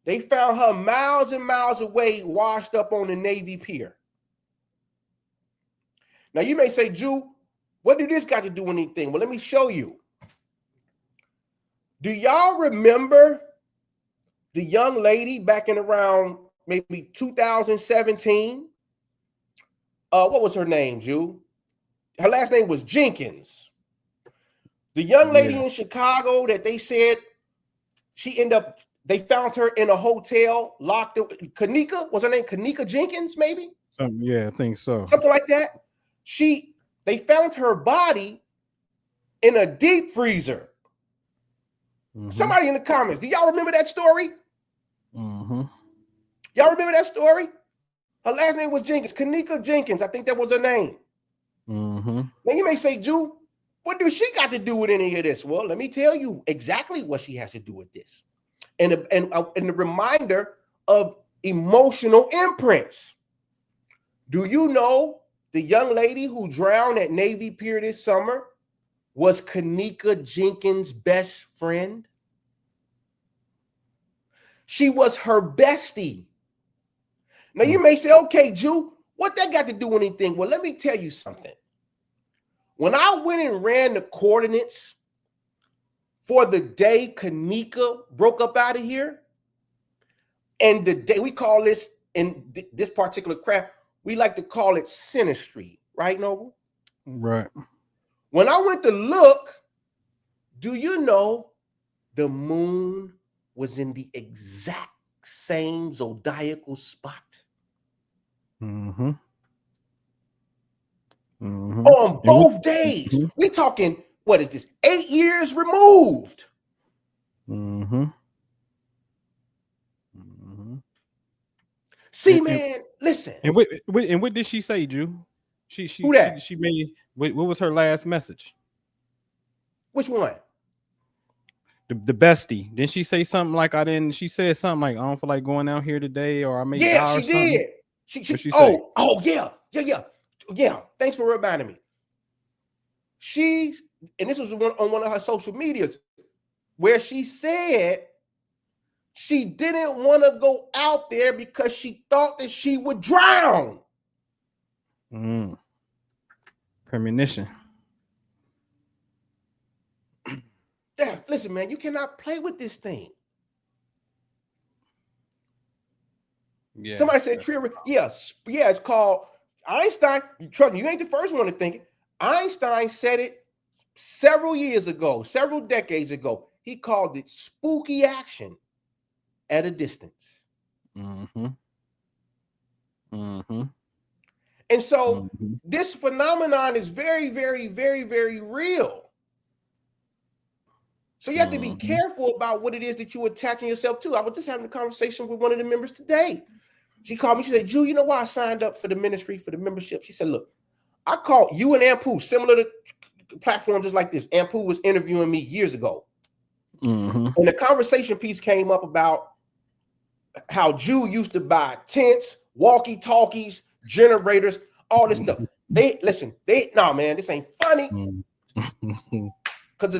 S3: They found her miles and miles away, washed up on the Navy pier. Now, you may say, Jew, what do this got to do with anything? Well, let me show you. Do y'all remember the young lady back in around maybe 2017? What was her name, Jew? Her last name was Jenkins. The young lady in Chicago that they said they found her in a hotel, locked up. Kanika, was her name Kanika Jenkins, maybe?
S2: I think so.
S3: Something like that. They found her body in a deep freezer. Somebody in the comments, do y'all remember that story? Y'all remember that story? Her last name was Jenkins, Kanika Jenkins. I think that was her name. Now you may say, Jew, what do she got to do with any of this? Well, let me tell you exactly what she has to do with this. And the reminder of emotional imprints. Do you know the young lady who drowned at Navy Pier this summer was Kanika Jenkins' best friend? She was her bestie. Now you may say, okay, Jew, what that got to do with anything? Well, let me tell you something. When I went and ran the coordinates for the day Kanika broke up out of here, and the day we call this in this particular craft, we like to call it synastry, right, Noble?
S2: Right.
S3: When I went to look, do you know the moon was in the exact same zodiacal spot? On both days. We talking, what is this, 8 years removed? See, man, listen.
S2: And what did she say, Drew? She made, what was her last message?
S3: Which one?
S2: The bestie. Didn't she say something like she said something like, I don't feel like going out here today, or I may die or something?
S3: Did. She yeah. Thanks for reminding me. And this was on one of her social medias, where she said she didn't want to go out there because she thought that she would drown.
S2: Premonition.
S3: Listen, man, you cannot play with this thing. Yeah. Somebody said, it's called Einstein. Trust me, you ain't the first one to think it. Einstein said it several decades ago. He called it spooky action at a distance. And so this phenomenon is very, very, very, very real. So you have to be careful about what it is that you're attaching yourself to. I was just having a conversation with one of the members today. She called me. She said, Jew, you know why I signed up for the ministry, for the membership? She said, look, I called you and Ampu, similar to platforms just like this. Ampu was interviewing me years ago. And the conversation piece came up about how Jew used to buy tents, walkie-talkies, generators, all this stuff. They listen, man, this ain't funny. Because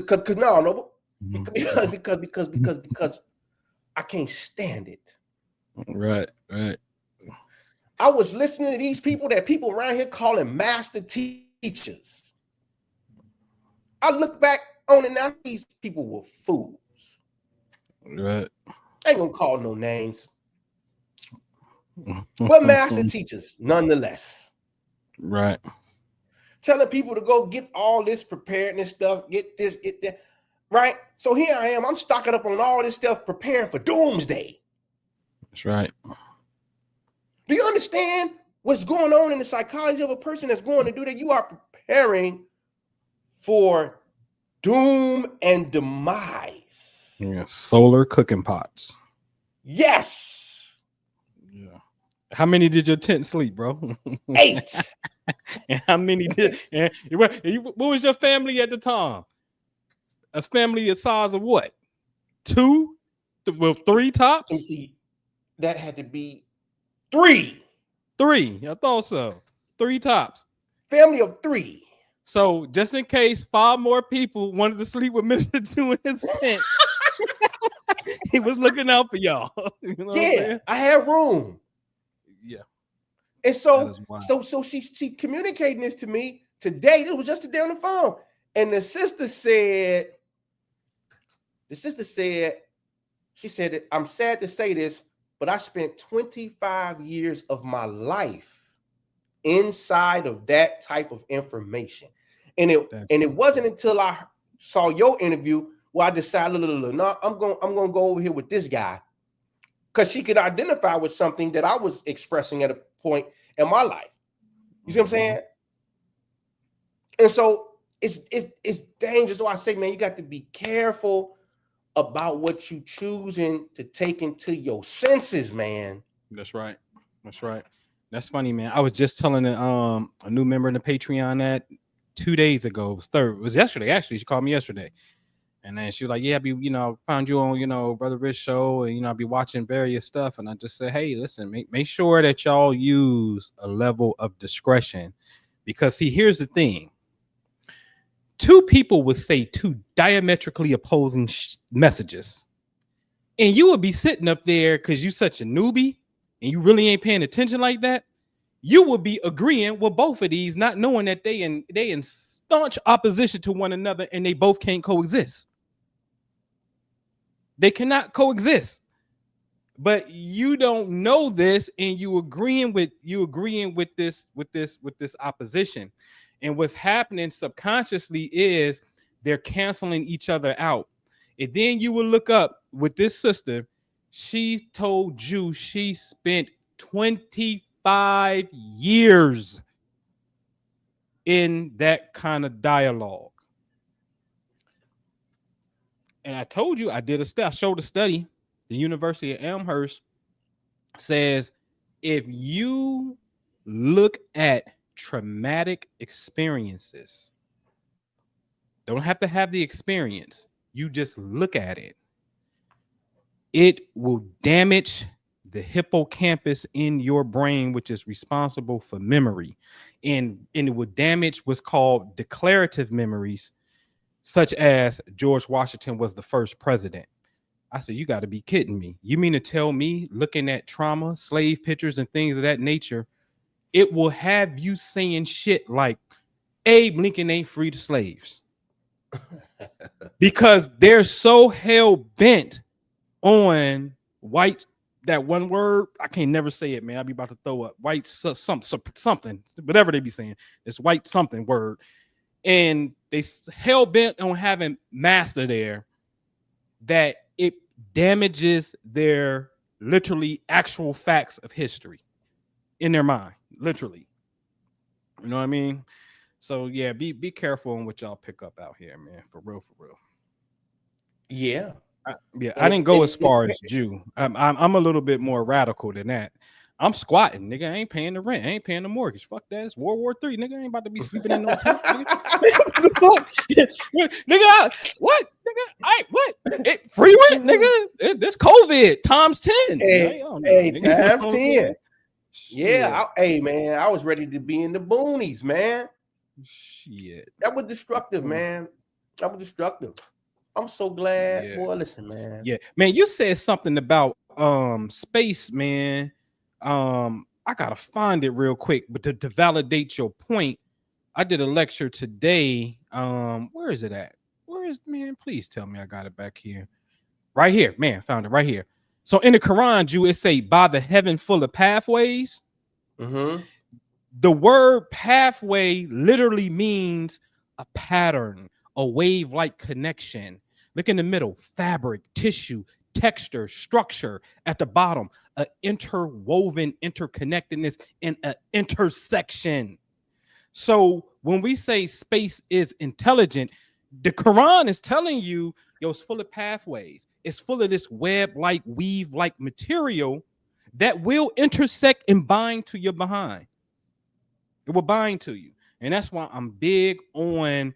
S3: I can't stand it.
S2: Right.
S3: I was listening to these people that people around here calling master teachers. I look back on it now, these people were fools.
S2: Right.
S3: I ain't gonna call no names. But master teachers, nonetheless.
S2: Right.
S3: Telling people to go get all this preparedness stuff, get this, get that. Right? So here I am. I'm stocking up on all this stuff, preparing for doomsday.
S2: That's right.
S3: Do you understand what's going on in the psychology of a person that's going to do that? You are preparing for doom and demise.
S2: Yeah, solar cooking pots.
S3: Yes.
S2: Yeah. How many did your tent sleep, bro?
S3: 8.
S2: And how many did? And what was your family at the time? A family the size of what? 2? With 3 tops?
S3: Let me see. That had to be 3.
S2: 3. I thought so. 3 tops.
S3: Family of 3.
S2: So just in case 5 more people wanted to sleep with Minister 2 in his tent, he was looking out for y'all. You know
S3: Yeah, I had room.
S2: Yeah.
S3: And so she communicating this to me today. It was just today on the phone. And the sister said, she said, I'm sad to say this, but I spent 25 years of my life inside of that type of information. And it wasn't until I saw your interview where I decided, no, I'm gonna go over here with this guy. Because she could identify with something that I was expressing at a point in my life. You see what I'm saying? And so it's dangerous. So I say, man, you got to be careful about what you choosing to take into your senses, man.
S2: That's right. That's funny, man. I was just telling a new member in the Patreon that 2 days ago. It was yesterday, actually. She called me yesterday. And then she was like, yeah, found you on, Brother Rich show, and, I'll be watching various stuff. And I just said, hey, listen, make sure that y'all use a level of discretion. Because, see, here's the thing. 2 people would say 2 diametrically opposing messages. And you would be sitting up there because you're such a newbie and you really ain't paying attention like that. You would be agreeing with both of these, not knowing that they in staunch opposition to one another and they both can't coexist. They cannot coexist. But you don't know this, and you agreeing with this opposition. And what's happening subconsciously is they're canceling each other out. And then you will look up with this sister. She told you she spent 25 years in that kind of dialogue. And I told you, I showed a study. The University of Elmhurst says if you look at traumatic experiences, don't have to have the experience, you just look at it, it will damage the hippocampus in your brain, which is responsible for memory. And it will damage what's called declarative memories, such as George Washington was the first president. I said, you got to be kidding me. You mean to tell me, looking at trauma, slave pictures, and things of that nature, it will have you saying shit like Abe Lincoln ain't freed the slaves? Because they're so hell bent on white, that one word, I can't never say it, man. I'll be about to throw up. White something, whatever they be saying. It's white something word. And they hell bent on having master there, that it damages their literally actual facts of history in their mind, literally. You know what I mean? So yeah, be careful on what y'all pick up out here, man. For real.
S3: Yeah.
S2: I didn't go as far as Jew. I'm a little bit more radical than that. I'm squatting, nigga. I ain't paying the rent. I ain't paying the mortgage. Fuck that. It's World War III, nigga. I ain't about to be sleeping in no tent. Nigga. What the fuck, nigga? What, nigga? What? Free rent, nigga. This COVID times 10.
S3: Hey,
S2: nigga.
S3: times 10. Yeah. Hey, man, I was ready to be in the boonies, man.
S2: Shit.
S3: That was destructive, man. That was destructive. I'm so glad, boy. Listen, man.
S2: Yeah, man. You said something about space, man. I gotta find it real quick, but to validate your point, I did a lecture today. Where is it at? Where is, man? Please tell me I got it back here. Right here, man. Found it right here. So in the Quran, Jew, it say by the heaven full of pathways. The word pathway literally means a pattern, a wave-like connection. Look in the middle: fabric, tissue, texture, structure. At the bottom, an interwoven interconnectedness and an intersection. So when we say space is intelligent, the Quran is telling you, yo, it's full of pathways. It's full of this web-like, weave-like material that will intersect and bind to your behind. It will bind to you. And that's why I'm big on,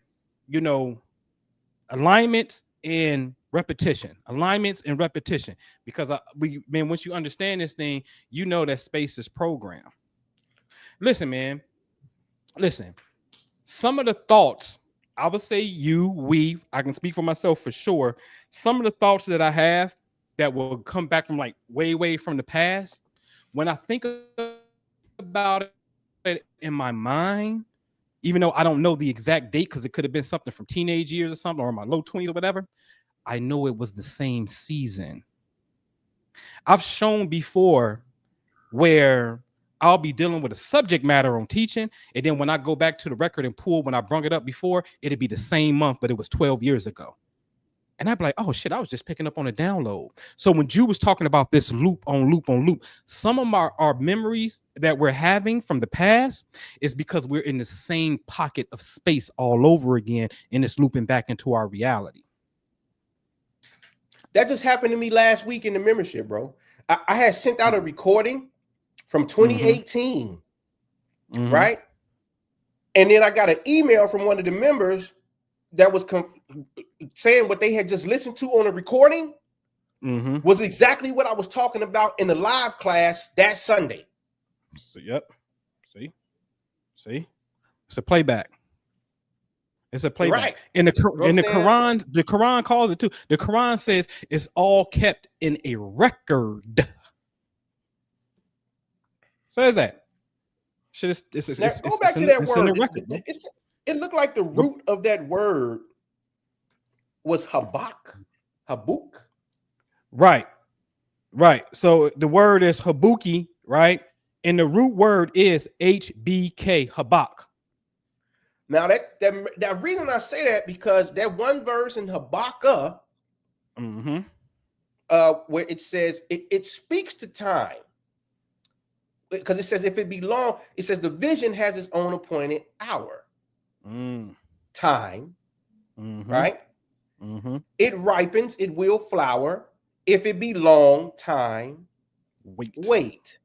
S2: alignments and repetition. Alignments and repetition. Because once you understand this thing, you know that space is programmed. Listen, man. Listen. Some of the thoughts, I would say I can speak for myself for sure. Some of the thoughts that I have that will come back from like way, way from the past, when I think about it in my mind, even though I don't know the exact date, because it could have been something from teenage years or something, or my low 20s or whatever, I know it was the same season. I've shown before where I'll be dealing with a subject matter on teaching, and then when I go back to the record and pull when I brung it up before, it'd be the same month, but it was 12 years ago. And I'd be like, oh shit, I was just picking up on a download. So when Jew was talking about this loop on loop on loop, some of our memories that we're having from the past is because we're in the same pocket of space all over again, and it's looping back into our reality.
S3: That just happened to me last week in the membership, bro. I had sent out a recording from 2018, right? And then I got an email from one of the members that was saying what they had just listened to on a recording was exactly what I was talking about in the live class that Sunday.
S2: So, yep. See? It's a playback. It's a playback. Right. In the Quran, the Quran calls it too. The Quran says it's all kept in a record. Says that. Go
S3: back to that word. It looked like the root of that word was habuk.
S2: Right. So the word is habuki, right? And the root word is HBK, habak.
S3: Now that reason I say that, because that one verse in Habakkuk, where it says it speaks to time, because it says if it be long, it says the vision has its own appointed hour, time, right? It ripens, it will flower. If it be long time, wait.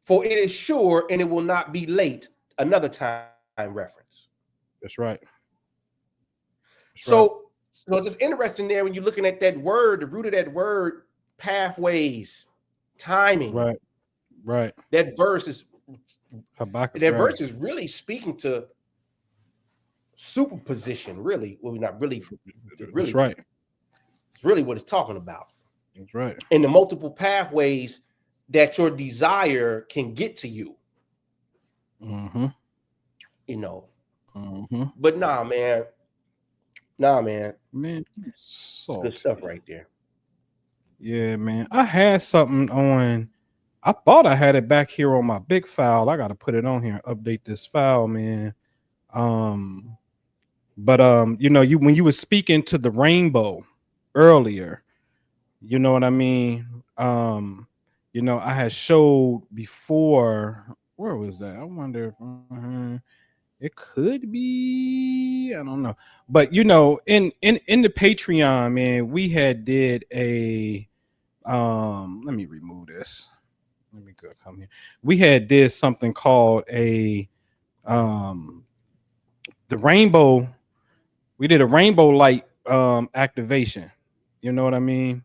S3: For it is sure and it will not be late. Another time reference.
S2: That's right.
S3: So it's just interesting there when you're looking at that word, the root of that word, pathways, timing.
S2: Right.
S3: That verse is
S2: Habakkuk,
S3: verse is really speaking to superposition, really. Well, not really.
S2: That's right.
S3: It's really what it's talking about.
S2: That's right.
S3: And the multiple pathways that your desire can get to you. But nah, man.
S2: So
S3: good stuff right there.
S2: Yeah, man. I had something on. I thought I had it back here on my big file. I got to put it on here and update this file, man. But when you were speaking to the rainbow earlier, you know what I mean? I had showed before. Where was that? I wonder. It could be, I don't know. But you know, in the Patreon, man, we had did a let me remove this. Let me go come here. We had did something called a the rainbow. We did a rainbow light activation. You know what I mean?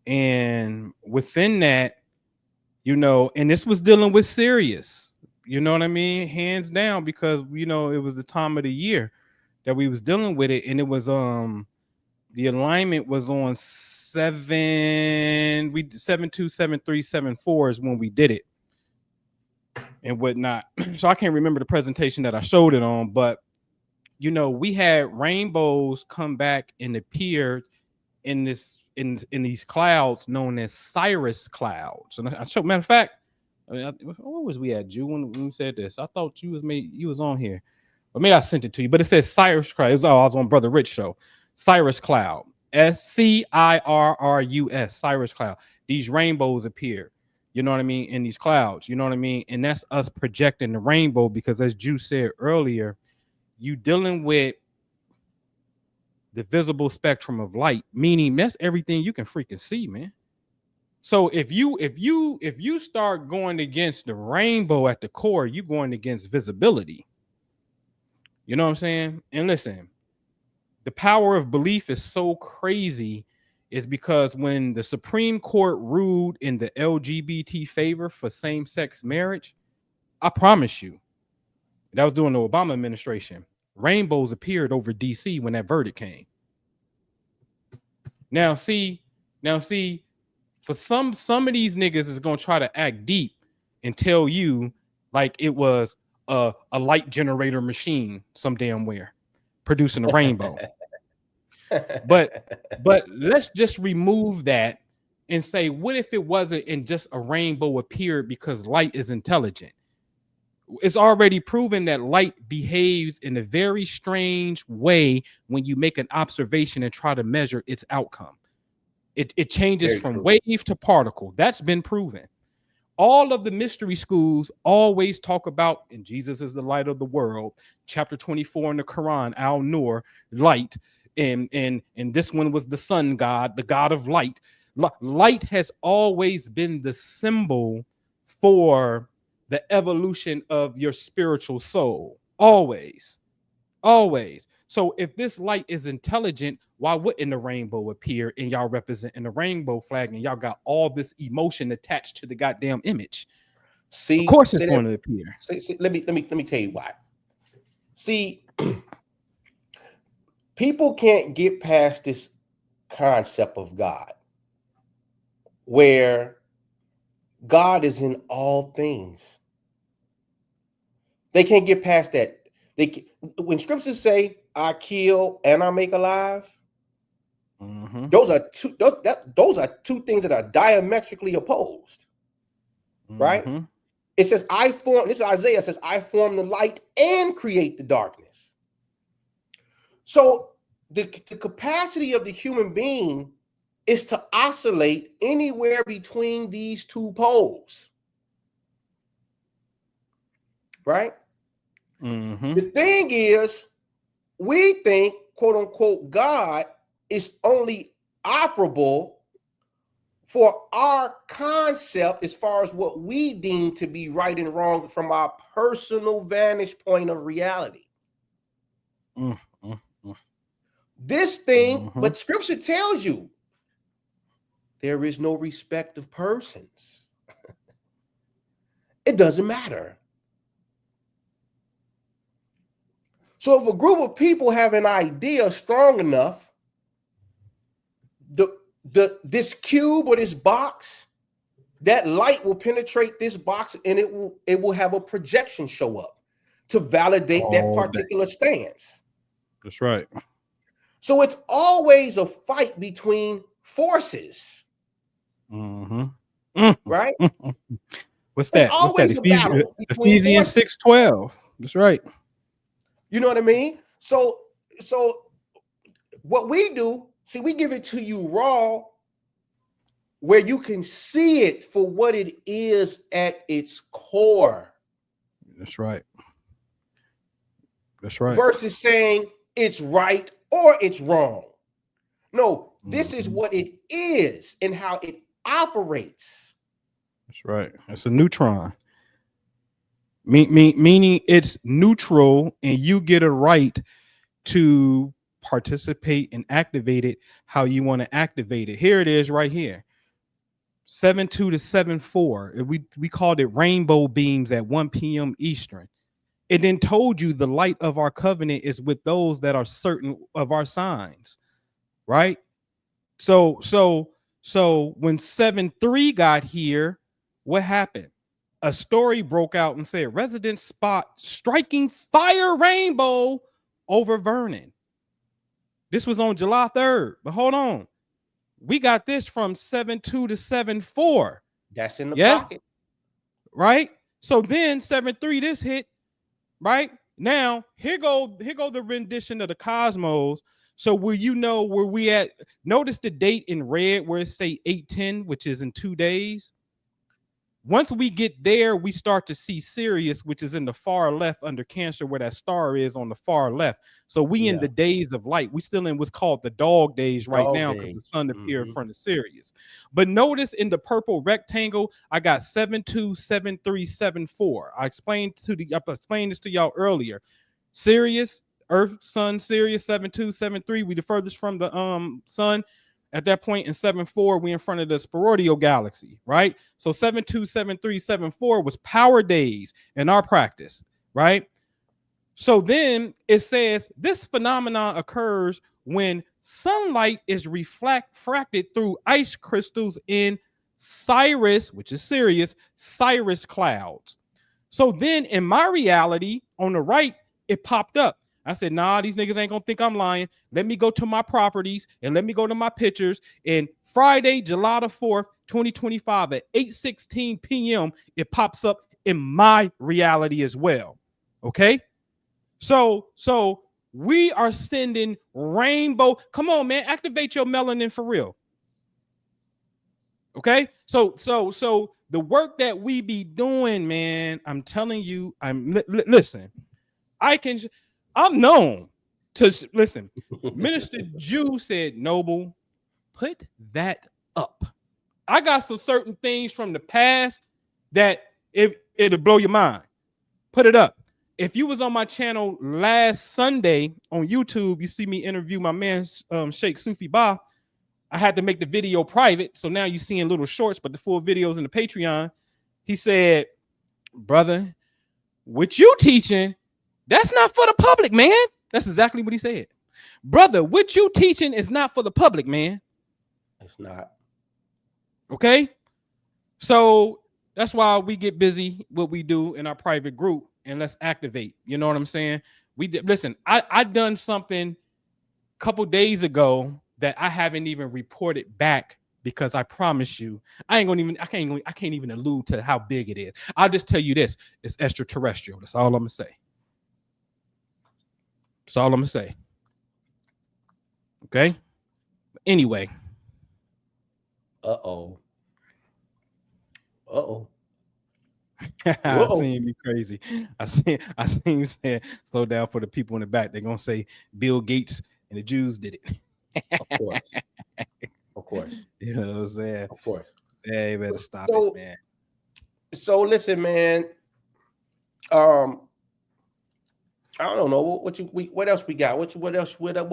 S2: And within that, you know, and this was dealing with Sirius, you know what I mean, hands down, because you know it was the time of the year that we was dealing with it, and it was the alignment was on 7-2-7-3-7-4 is when we did it and whatnot. So I can't remember the presentation that I showed it on, but you know, we had rainbows come back and appear in these clouds known as Sirius clouds. And I showed, matter of fact, I mean, what was we at, Jew, when we said this? I thought you was on here, or maybe I sent it to you. But it says Sirius cloud. It was, I was on Brother Rich show. Sirius cloud, Sirrus, Sirius cloud. These rainbows appear. You know what I mean? In these clouds. You know what I mean? And that's us projecting the rainbow, because as Jew said earlier, you dealing with the visible spectrum of light, meaning that's everything you can freaking see, man. So if you start going against the rainbow at the core, you're going against visibility. You know what I'm saying? And listen, the power of belief is so crazy, is because when the Supreme Court ruled in the LGBT favor for same-sex marriage, I promise you, that was during the Obama administration, rainbows appeared over DC when that verdict came. Now see, for some of these niggas is gonna try to act deep and tell you like it was a light generator machine some damn where producing a rainbow. but let's just remove that and say, what if it wasn't and just a rainbow appeared because light is intelligent? It's already proven that light behaves in a very strange way when you make an observation and try to measure its outcome. It changes very from true. Wave to particle. That's been proven. All of the mystery schools always talk about, and Jesus is the light of the world, chapter 24 in the Quran, Al-Nur, light, and this one was the sun god, the god of light. Light has always been the symbol for the evolution of your spiritual soul. Always. So if this light is intelligent, why wouldn't the rainbow appear and y'all representing the rainbow flag and y'all got all this emotion attached to the goddamn image? See, of course it's going to appear.
S3: Let me tell you why. See, people can't get past this concept of God, where God is in all things. They can't get past that. When scriptures say, "I kill and I make alive," those are two things that are diametrically opposed, right? It says, "I form." This is Isaiah says, "I form the light and create the darkness." So the capacity of the human being is to oscillate anywhere between these two poles, right? The thing is, we think, quote unquote, God is only operable for our concept as far as what we deem to be right and wrong from our personal vantage point of reality. This thing, but scripture tells you there is no respect of persons. It doesn't matter. So if a group of people have an idea strong enough, this cube or this box, that light will penetrate this box and it will have a projection show up to validate that particular stance.
S2: That's right.
S3: So it's always a fight between forces. Right?
S2: What's that? What's that? Ephesians 6:12. That's right.
S3: You know what I mean? So what we do, see, we give it to you raw, where you can see it for what it is at its core.
S2: That's right. That's right.
S3: Versus saying it's right or it's wrong. No, this is what it is and how it operates.
S2: That's right. It's a neutron. Meaning it's neutral, and you get a right to participate and activate it how you want to activate it. Here it is right here. 7-2 to 7-4. We called it rainbow beams at 1 p.m. Eastern. It then told you the light of our covenant is with those that are certain of our signs, right? So when 7-3 got here, what happened? A story broke out and said residents spot striking fire rainbow over Vernon. This was on July 3rd, but hold on. We got this from 7-2 to 7-4.
S3: That's in the
S2: yes?
S3: pocket.
S2: Right? So then 7-3, this hit, right? Now, here go the rendition of the cosmos. So where you know where we at, notice the date in red where it say 8-10, which is in 2 days. Once we get there, we start to see Sirius, which is in the far left under Cancer, where that star is on the far left. So we in the days of light. We still in what's called the dog days right now because the sun appeared in front of Sirius. But notice in the purple rectangle, I got 7-2, 7-3, 7-4. I explained this to y'all earlier. Sirius, Earth, Sun, Sirius, 7-2, 7-3. We the furthest from the sun. At that point in 7-4, we in front of the Sporoidal galaxy, right? So 7-2, 7-3, 7-4 was power days in our practice, right? So then it says this phenomenon occurs when sunlight is refracted through ice crystals in Sirius, which is Sirius, Sirius clouds. So then in my reality, on the right, it popped up. I said, nah, these niggas ain't gonna think I'm lying. Let me go to my properties and let me go to my pictures. And Friday, July the 4th, 2025 at 8:16 p.m., it pops up in my reality as well. Okay? So we are sending rainbow. Come on, man, activate your melanin for real. Okay? So the work that we be doing, man, I'm telling you, listen, I'm known to listen. Minister Jew said, Noble, put that up. I got some certain things from the past that it'll blow your mind. Put it up. If you was on my channel last Sunday on YouTube, you see me interview my man Sheikh Sufi Ba. I had to make the video private, so now you're seeing little shorts, but the full videos in the Patreon. He said, brother, what you teaching, that's not for the public, man. That's exactly what he said. Brother, what you teaching is not for the public, man.
S3: It's not.
S2: Okay? So that's why we get busy what we do in our private group, and let's activate. You know what I'm saying? Listen, I done something a couple days ago that I haven't even reported back because I promise you, I can't even allude to how big it is. I'll just tell you this: it's extraterrestrial. That's all I'm gonna say. That's all I'm gonna say. Okay. Anyway.
S3: Uh-oh.
S2: I seen me crazy. I seen you saying slow down for the people in the back. They're gonna say Bill Gates and the Jews did it.
S3: Of course. Of course.
S2: You know what I'm saying?
S3: Of course.
S2: Yeah, you better stop it, man.
S3: So listen, man. I don't know what else we got. What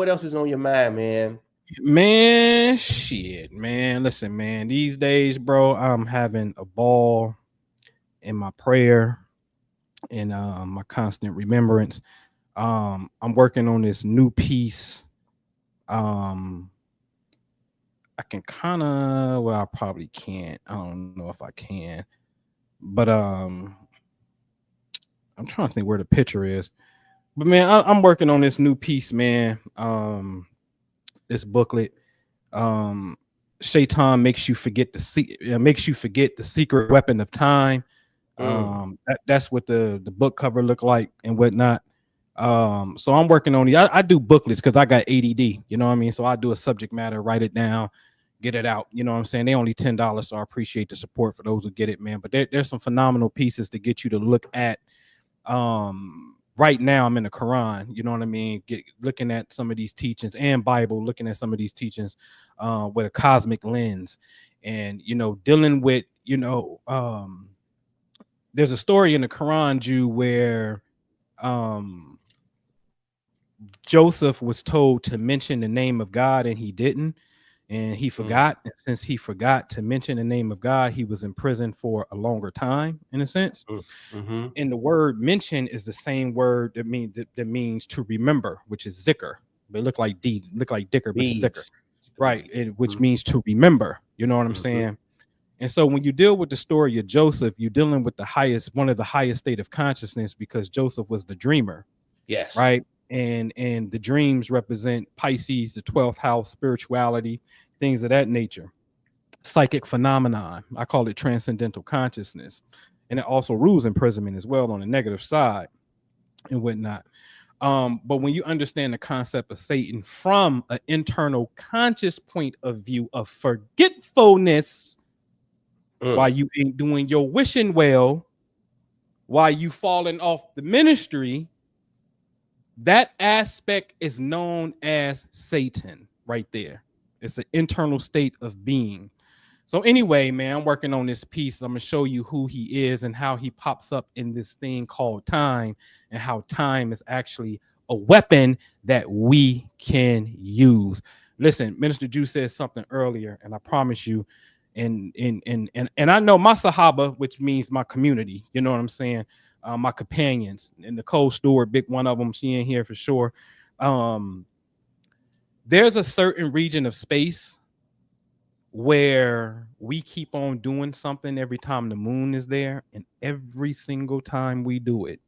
S3: else is on your mind, man?
S2: Man, shit, man. Listen, man. These days, bro, I'm having a ball in my prayer and my constant remembrance. I'm working on this new piece. I can kind of, well, I probably can't. I don't know if I can, but I'm trying to think where the picture is. But man, I'm working on this new piece, man. This booklet. Shaitan makes you forget the secret weapon of time. That's what the book cover look like and whatnot. So I'm working on it. I do booklets because I got ADD, you know what I mean? So I do a subject matter, write it down, get it out. You know what I'm saying? They only $10, so I appreciate the support for those who get it, man. But there's some phenomenal pieces to get you to look at right now I'm in the Quran, you know what I mean, looking at some of these teachings, and Bible, looking at some of these teachings with a cosmic lens, and dealing with there's a story in the Quran, Jew, where Joseph was told to mention the name of God and he didn't, and he forgot. And since he forgot to mention the name of God, he was in prison for a longer time, in a sense.
S3: Mm-hmm.
S2: And the word mention is the same word that means to remember, which is zikr. But look like dicker, but it's zikr, right? Which means to remember. You know what I'm saying? And so when you deal with the story of Joseph, you're dealing with one of the highest state of consciousness, because Joseph was the dreamer.
S3: Yes.
S2: Right. And the dreams represent Pisces, the 12th house, spirituality, things of that nature, psychic phenomenon. I call it transcendental consciousness. And it also rules imprisonment as well on the negative side and whatnot. But when you understand the concept of Satan from an internal conscious point of view of forgetfulness, while you ain't doing your wishing well, while you falling off the ministry, that aspect is known as Satan right there. It's an internal state of being. So anyway, man, I'm working on this piece. I'm going to show you who he is and how he pops up in this thing called time, and how time is actually a weapon that we can use. Listen, Minister Jew said something earlier, and I promise you, and I know my Sahaba, which means my community, you know what I'm saying? My companions, and Nicole Stewart, big one of them, she in here for sure. There's a certain region of space where we keep on doing something every time the moon is there, and every single time we do it,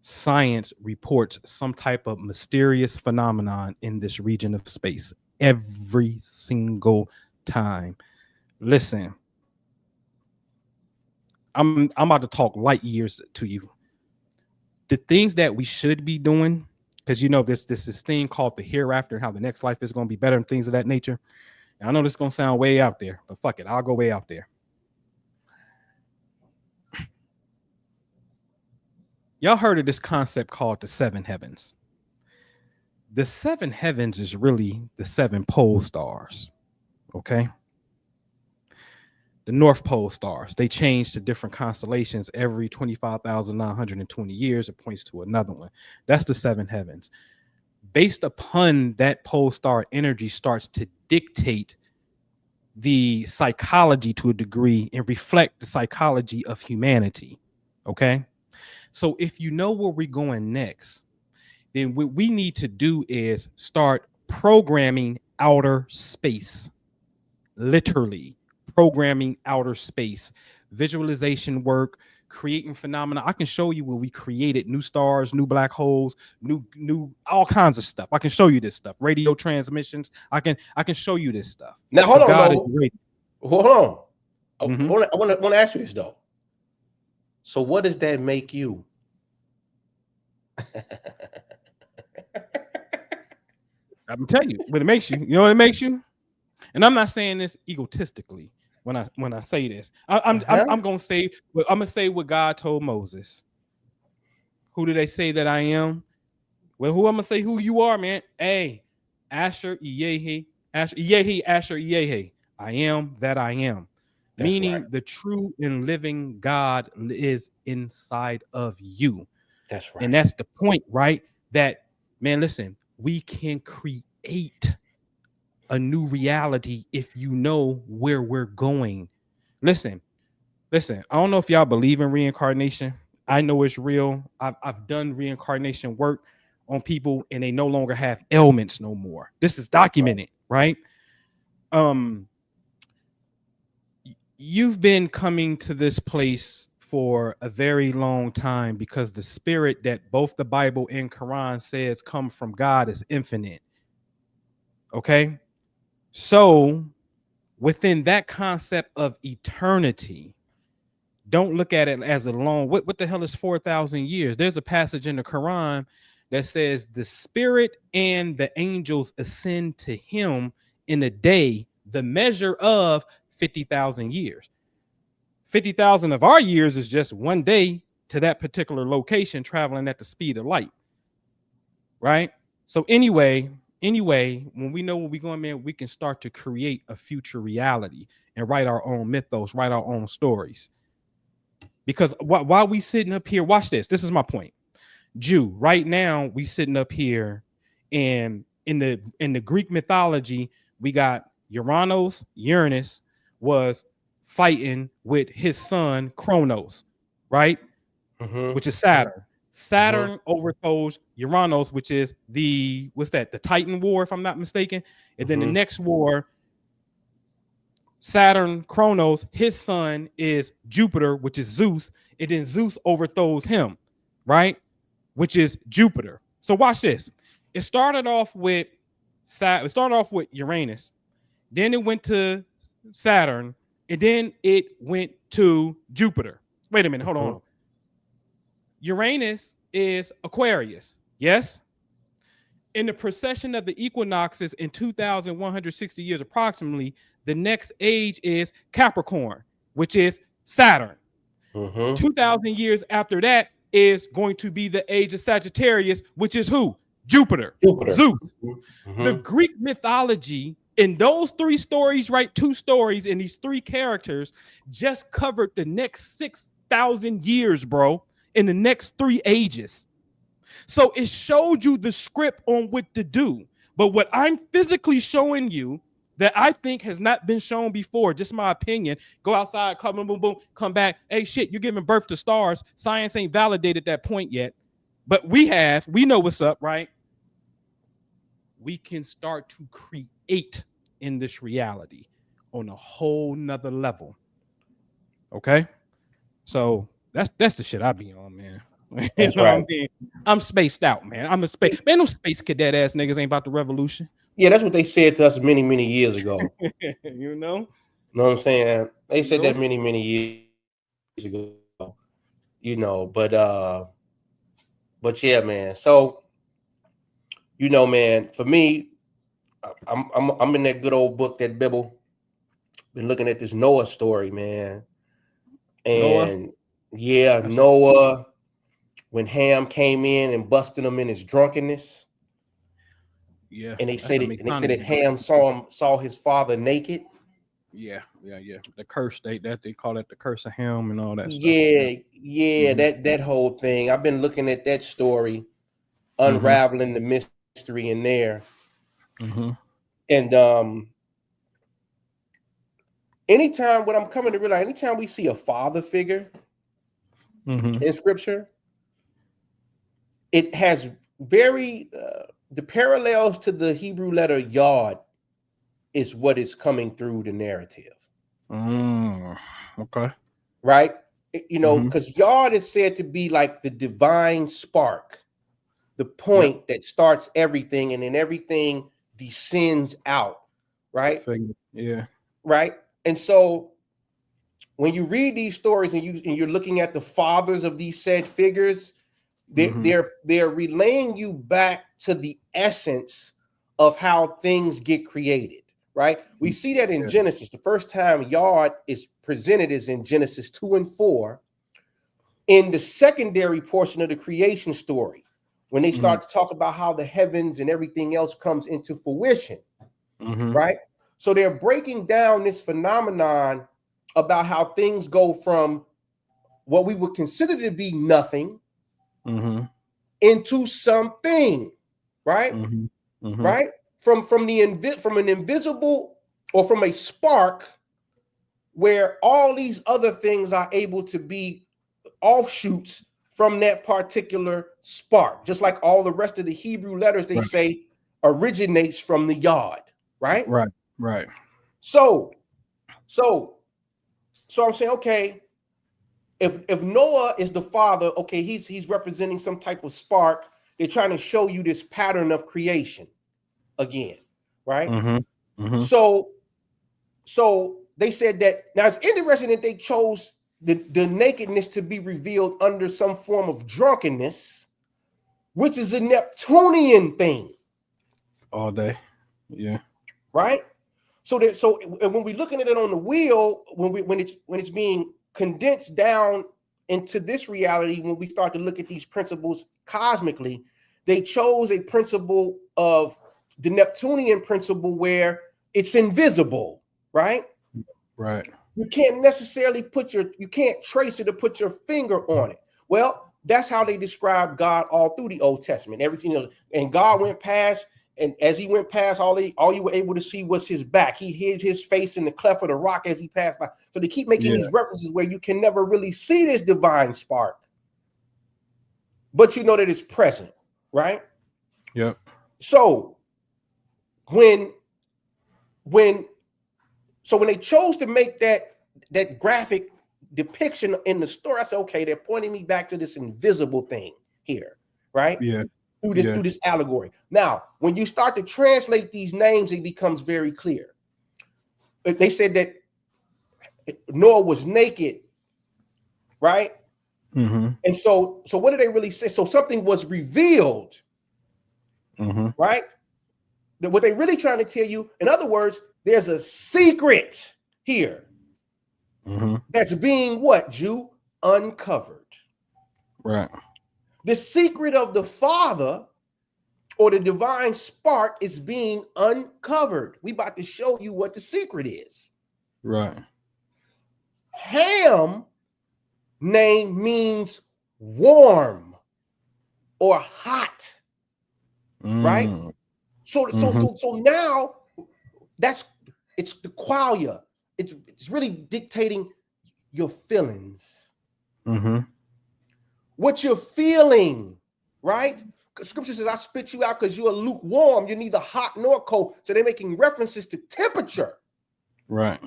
S2: science reports some type of mysterious phenomenon in this region of space every single time. Listen, I'm about to talk light years to you. The things that we should be doing, because this thing called the hereafter, and how the next life is going to be better and things of that nature. And I know this is going to sound way out there, but fuck it, I'll go way out there. Y'all heard of this concept called the seven heavens? The seven heavens is really the seven pole stars, okay? The North Pole stars, they change to different constellations every 25,920 years. It points to another one. That's the seven heavens. Based upon that pole star energy starts to dictate the psychology to a degree and reflect the psychology of humanity, okay? So if you know where we're going next, then what we need to do is start programming outer space, literally programming outer space, visualization work, creating phenomena. I can show you where we created new stars, new black holes, new all kinds of stuff. I can show you this stuff. Radio transmissions. I can show you this stuff.
S3: Now hold on, hold on. I want to ask you this though. So what does that make you?
S2: I'm gonna tell you what it makes you. You know what it makes you? And I'm not saying this egotistically when I say this. I'm gonna say what God told Moses. Who do they say that I am? Well, who I'm gonna say who you are, man? Hey, Asher Yehi, Asher Yehi. I am that I am. That's meaning right. The true and living God is inside of you.
S3: That's right.
S2: And that's the point, right? That, man, listen, we can create a new reality if you know where we're going. Listen, I don't know if y'all believe in reincarnation. I know it's real. I've done reincarnation work on people, and they no longer have ailments no more. This is documented, right? You've been coming to this place for a very long time because the spirit that both the Bible and Quran says come from God is infinite. Okay? So within that concept of eternity, don't look at it as a long, what the hell is 4,000 years? There's a passage in the Quran that says the spirit and the angels ascend to him in a day, the measure of 50,000 years. 50,000 of our years is just one day to that particular location traveling at the speed of light. Right? So anyway, when we know where we're going, man, we can start to create a future reality and write our own mythos, write our own stories. Because while we sitting up here, watch this. This is my point. Jew, right now we sitting up here, and in the Greek mythology, we got Uranus was fighting with his son Kronos, right? Which is Saturn. Saturn overthrows Uranus, which is the Titan War, if I'm not mistaken. And then the next war, Saturn, Kronos, his son is Jupiter, which is Zeus, and then Zeus overthrows him, right? Which is Jupiter. So watch this. It started off with Uranus, then it went to Saturn, and then it went to Jupiter. Wait a minute, hold on. Uranus is Aquarius, yes? In the precession of the equinoxes in 2,160 years approximately, the next age is Capricorn, which is Saturn. 2,000 years after that is going to be the age of Sagittarius, which is who? Jupiter. Zeus. The Greek mythology in those three stories, right? Two stories in these three characters just covered the next 6,000 years, bro, in the next 3 ages. So it showed you the script on what to do. But what I'm physically showing you that I think has not been shown before, just my opinion, go outside, come boom, boom, boom, come back. Hey, shit, you're giving birth to stars. Science ain't validated that point yet. But we know what's up, right? We can start to create in this reality on a whole nother level. Okay? So that's the shit I be on, man. You know what I mean? I'm spaced out, man. I'm a space man. No space cadet ass niggas ain't about the revolution.
S3: Yeah, that's what they said to us many, many years ago.
S2: You know
S3: what I'm saying? They said that many, many years ago. You know, but yeah, man. So, you know, man, for me, I'm in that good old book, that Bible. Been looking at this Noah story, man. And Noah, when Ham came in and busted him in his drunkenness.
S2: Yeah.
S3: And they said that Ham saw his father naked.
S2: Yeah. The curse, they call it the curse of Ham and all that stuff.
S3: Yeah. That whole thing. I've been looking at that story, unraveling the mystery in there. And anytime we see a father figure in scripture, it has very the parallels to the Hebrew letter Yod is what is coming through the narrative.
S2: Okay.
S3: Right? You know, because Yod is said to be like the divine spark, the point that starts everything, and then everything descends out. Right?
S2: Yeah.
S3: Right? And so when you read these stories and you're looking at the fathers of these said figures, they're relaying you back to the essence of how things get created, right? We see that in Genesis. The first time Yod is presented is in Genesis 2 and 4. In the secondary portion of the creation story, when they start to talk about how the heavens and everything else comes into fruition, right? So they're breaking down this phenomenon about how things go from what we would consider to be nothing into something, right? Right? From an invisible, or from a spark, where all these other things are able to be offshoots from that particular spark. Just like all the rest of the Hebrew letters, they say originates from the Yod, right?
S2: Right.
S3: So I'm saying, okay, if Noah is the father, okay, he's representing some type of spark. They're trying to show you this pattern of creation again, right? So they said that. Now it's interesting that they chose the nakedness to be revealed under some form of drunkenness, which is a Neptunian thing.
S2: All day. Yeah.
S3: Right? So when we're looking at it on the wheel, when it's being condensed down into this reality, when we start to look at these principles cosmically, they chose a principle of the Neptunian principle where it's invisible, right?
S2: Right.
S3: You can't necessarily you can't trace it or put your finger on it. Well, that's how they describe God all through the Old Testament. Everything, and God went past, and as he went past, all you were able to see was his back. He hid his face in the cleft of the rock as he passed by. So they keep making these references where you can never really see this divine spark, but you know that it's present, right?
S2: Yep.
S3: So when they chose to make that graphic depiction in the story, I said, okay, they're pointing me back to this invisible thing here, right?
S2: Yeah.
S3: Through this allegory. Now, when you start to translate these names, it becomes very clear. They said that Noah was naked, right?
S2: Mm-hmm.
S3: And so what did they really say? So something was revealed, right? What they really trying to tell you, in other words, there's a secret here that's being what, Jew? Uncovered.
S2: Right.
S3: The secret of the Father or the divine spark is being uncovered. We about to show you what the secret is.
S2: Right.
S3: Ham name means warm or hot, right? So now it's the qualia. It's really dictating your feelings. What you're feeling, right? Scripture says, I spit you out because you are lukewarm. You're neither hot nor cold. So they're making references to temperature,
S2: right,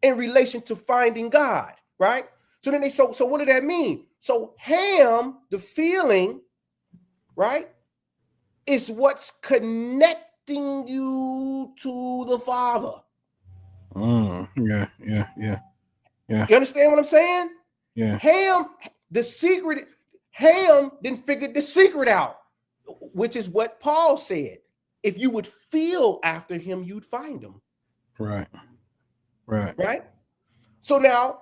S3: in relation to finding God, right? So then so what did that mean? So Ham, the feeling, right, is what's connecting you to the Father.
S2: Yeah.
S3: You understand what I'm saying?
S2: Yeah.
S3: Ham didn't figure the secret out, which is what Paul said. If you would feel after him, you'd find him.
S2: Right.
S3: So now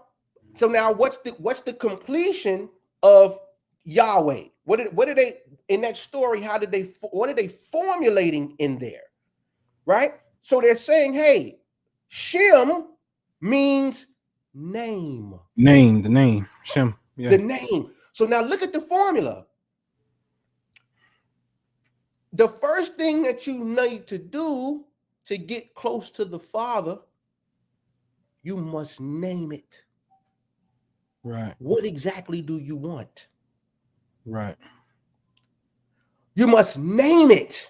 S3: what's the completion of Yahweh? What did they in that story? What are they formulating in there? Right? So they're saying, hey, Shem means name.
S2: The name. Shem. Yeah.
S3: The name. So now look at the formula. The first thing that you need to do to get close to the Father, you must name it.
S2: Right.
S3: What exactly do you want?
S2: Right.
S3: You must name it.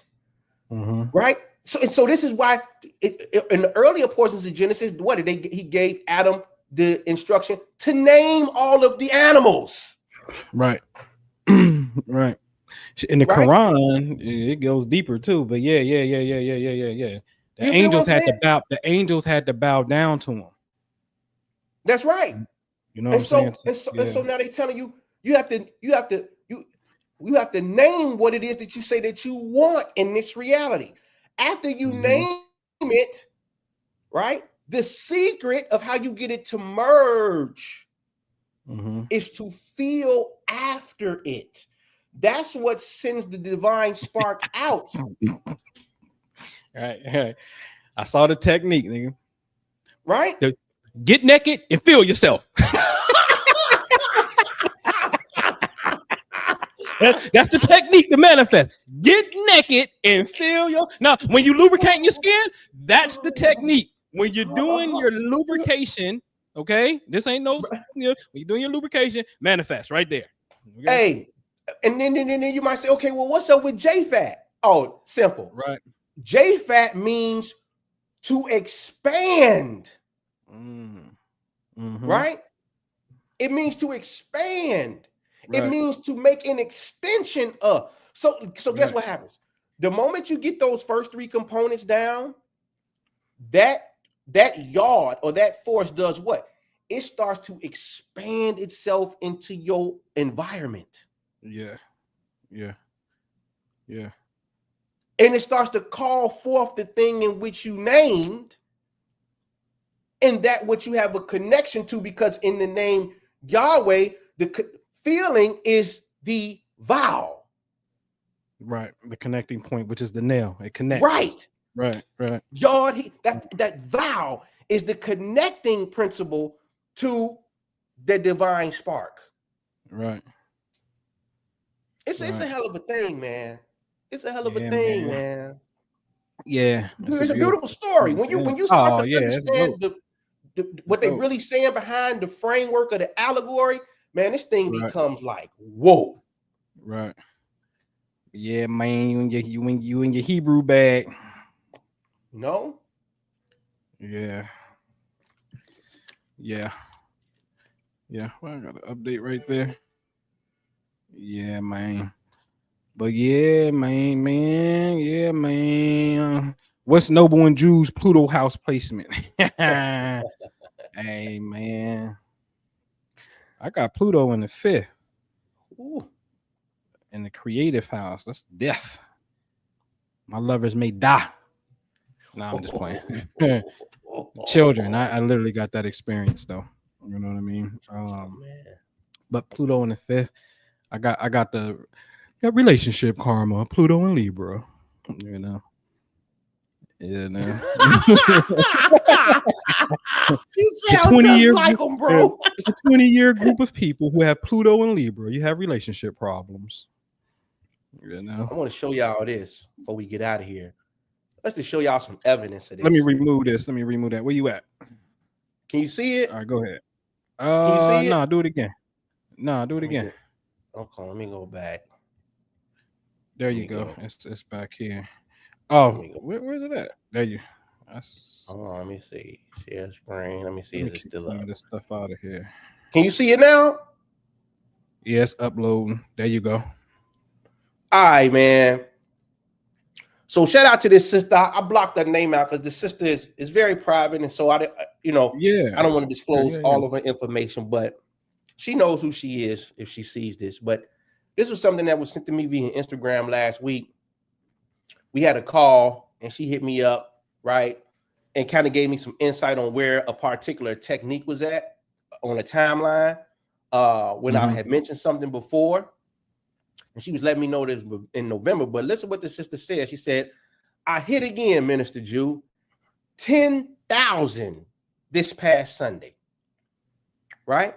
S3: Right? So this is why in the earlier portions of Genesis, he gave Adam the instruction to name all of the animals.
S2: Right. Right. In the Quran, it goes deeper too. But yeah. The angels had to bow down to him.
S3: That's right.
S2: You know what I'm saying?
S3: And so now they're telling you you have to name what it is that you say that you want in this reality. After you name it, right? The secret of how you get it to merge is to feel after it. That's what sends the divine spark out.
S2: Right. I saw the technique, nigga.
S3: Right?
S2: Get naked and feel yourself. That's the technique to manifest. Get naked and feel your. Now, when you lubricate your skin, that's the technique. When you're doing your lubrication, okay, this ain't no. When you're doing your lubrication, manifest right there. Okay?
S3: Hey, and then you might say, okay, well, what's up with JFAT? Oh, simple.
S2: Right.
S3: JFAT means to expand. Right? It means to expand. Right. It means to make an extension of. So guess what happens? The moment you get those first three components down, that yard or that force does what? It starts to expand itself into your environment. Yeah. And it starts to call forth the thing in which you named, and that which you have a connection to, because in the name Yahweh, feeling is the vowel.
S2: Right. The connecting point, which is the nail. It connects.
S3: Right.
S2: Right.
S3: Yod, that vowel is the connecting principle to the divine spark.
S2: Right.
S3: It's a hell of a thing, man. It's a hell of a thing, man.
S2: Yeah.
S3: It's a beautiful story. When you start to understand what they really saying behind the framework of the allegory, man, this thing becomes like, whoa.
S2: Right. Yeah, man. When you in your Hebrew bag.
S3: No.
S2: Yeah. Well, I got an update right there. Yeah, man. But yeah, man. What's Noble and Jew's Pluto house placement? Hey, man. I got Pluto in the 5th.
S3: Ooh.
S2: In the creative house. That's death. My lovers may die. No, I'm just playing. Children. I literally got that experience though. You know what I mean? But Pluto in the 5th. I got the relationship karma, Pluto and Libra. You know. You sound just like them, bro. It's a 20-year group of people who have Pluto and Libra. You have relationship problems. You know.
S3: I want to show y'all this before we get out of here. Let's just show y'all some evidence of this.
S2: Let me remove this. Let me remove that. Where you at?
S3: Can you see it?
S2: All right, go ahead.
S3: Can you see it?
S2: No, do it again. No, do it again.
S3: Okay, let me go back.
S2: There you go. It's back here. Oh, where's it at? There you.
S3: Let me see. Share screen. Let me see. Is it still up?
S2: This stuff out of here.
S3: Can you see it now?
S2: Yes, uploading. There you go.
S3: All right, man. So shout out to this sister. I blocked that name out because the sister is very private, and so I don't want to disclose all of her information, but she knows who she is if she sees this. But this was something that was sent to me via Instagram last week. We had a call, and she hit me up, right, and kind of gave me some insight on where a particular technique was at on a timeline when I had mentioned something before. And she was letting me know this in November. But listen what the sister said. She said, I hit again, Minister Jew, 10,000 this past Sunday. Right?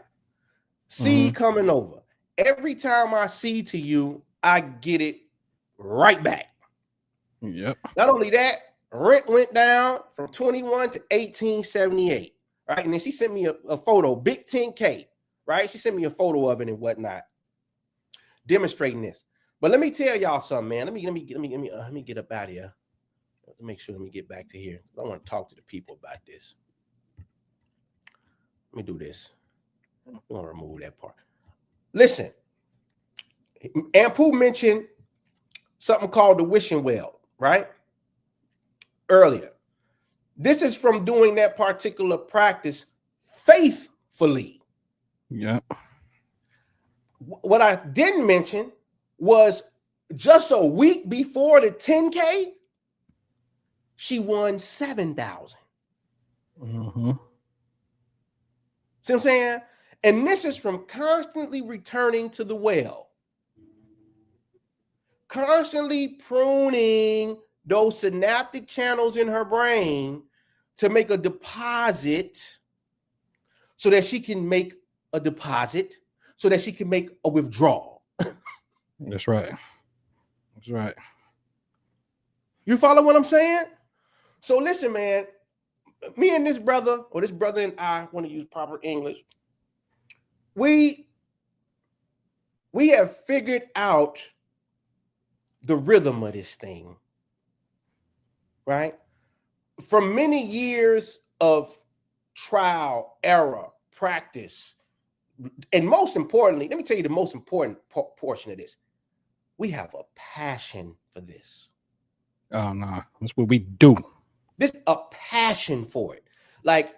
S3: Seed coming over. Every time I seed to you, I get it right back.
S2: Yep.
S3: Not only that, rent went down from 21 to 1878. Right? And then she sent me a photo, big 10K. Right? She sent me a photo of it and whatnot, demonstrating this. But let me tell y'all something, man. Let me get up out of here. Let me get back to here. I want to talk to the people about this. Let me do this. I'm gonna remove that part. Listen, Ampu mentioned something called the wishing well, right? Earlier. This is from doing that particular practice faithfully.
S2: Yeah.
S3: What I didn't mention was just a week before the 10K, she won 7,000. See what I'm saying? And this is from constantly returning to the well, constantly pruning those synaptic channels in her brain to make a deposit so that she can make a deposit, so that she can make a withdrawal.
S2: That's right. That's right.
S3: You follow what I'm saying? So listen, man, me and this brother, or this brother and I want to use proper English. We have figured out the rhythm of this thing, right? From many years of trial, error, practice, and most importantly, let me tell you the most important portion of this. We have a passion for this.
S2: Oh, no. That's what we do.
S3: This a passion for it. Like,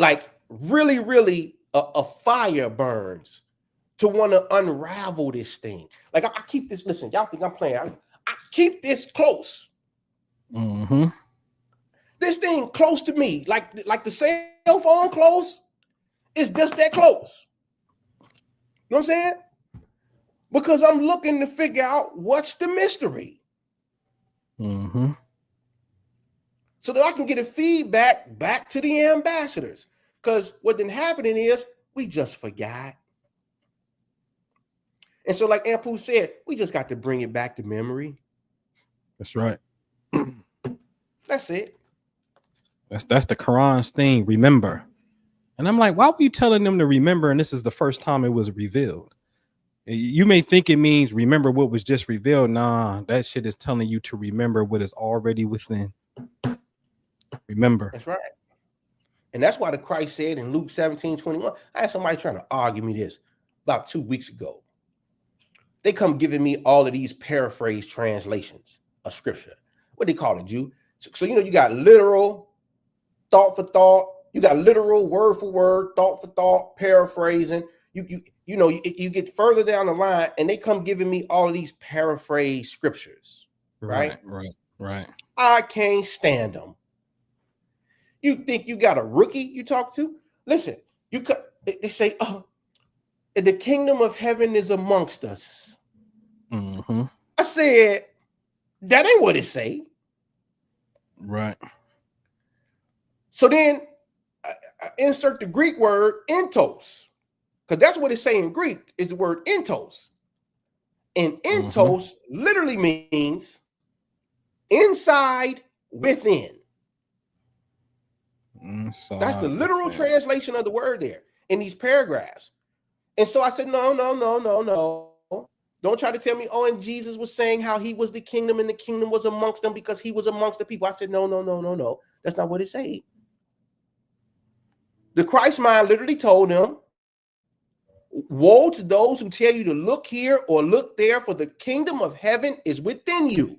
S3: like really, really a fire burns to want to unravel this thing. Like I keep this, listen, y'all think I'm playing. I keep this close. This thing close to me, like the cell phone close, is just that close. what I'm saying? Because I'm looking to figure out what's the mystery.
S2: Mm-hmm.
S3: So that I can get a feedback back to the ambassadors. Because what been happening is we just forgot. And so, like Ampu said, we just got to bring it back to memory.
S2: That's right.
S3: That's it.
S2: That's the Quran's thing. Remember. And I'm like, why were you telling them to remember? And this is the first time it was revealed. You may think it means remember what was just revealed. Nah, that shit is telling you to remember what is already within. Remember.
S3: That's right. And that's why the Christ said in Luke 17:21, I had somebody trying to argue me this about 2 weeks ago. They come giving me all of these paraphrase translations of scripture. What they call it, Jew? So you got literal, thought for thought. You got literal, word for word, thought for thought, paraphrasing. You get further down the line, and they come giving me all of these paraphrase scriptures. Right. I can't stand them. You think you got a rookie you talk to? Listen, they say, oh, the kingdom of heaven is amongst us.
S2: Mm-hmm.
S3: I said, that ain't what it say.
S2: Right.
S3: So then I insert the Greek word entos, because that's what it's saying in Greek is the word entos. And entos literally means inside, within. That's the literal translation of the word there in these paragraphs. And so I said, no. Don't try to tell me, oh, and Jesus was saying how he was the kingdom and the kingdom was amongst them because he was amongst the people. I said, no. That's not what it said. The Christ mind literally told them, woe to those who tell you to look here or look there, for the kingdom of heaven is within you.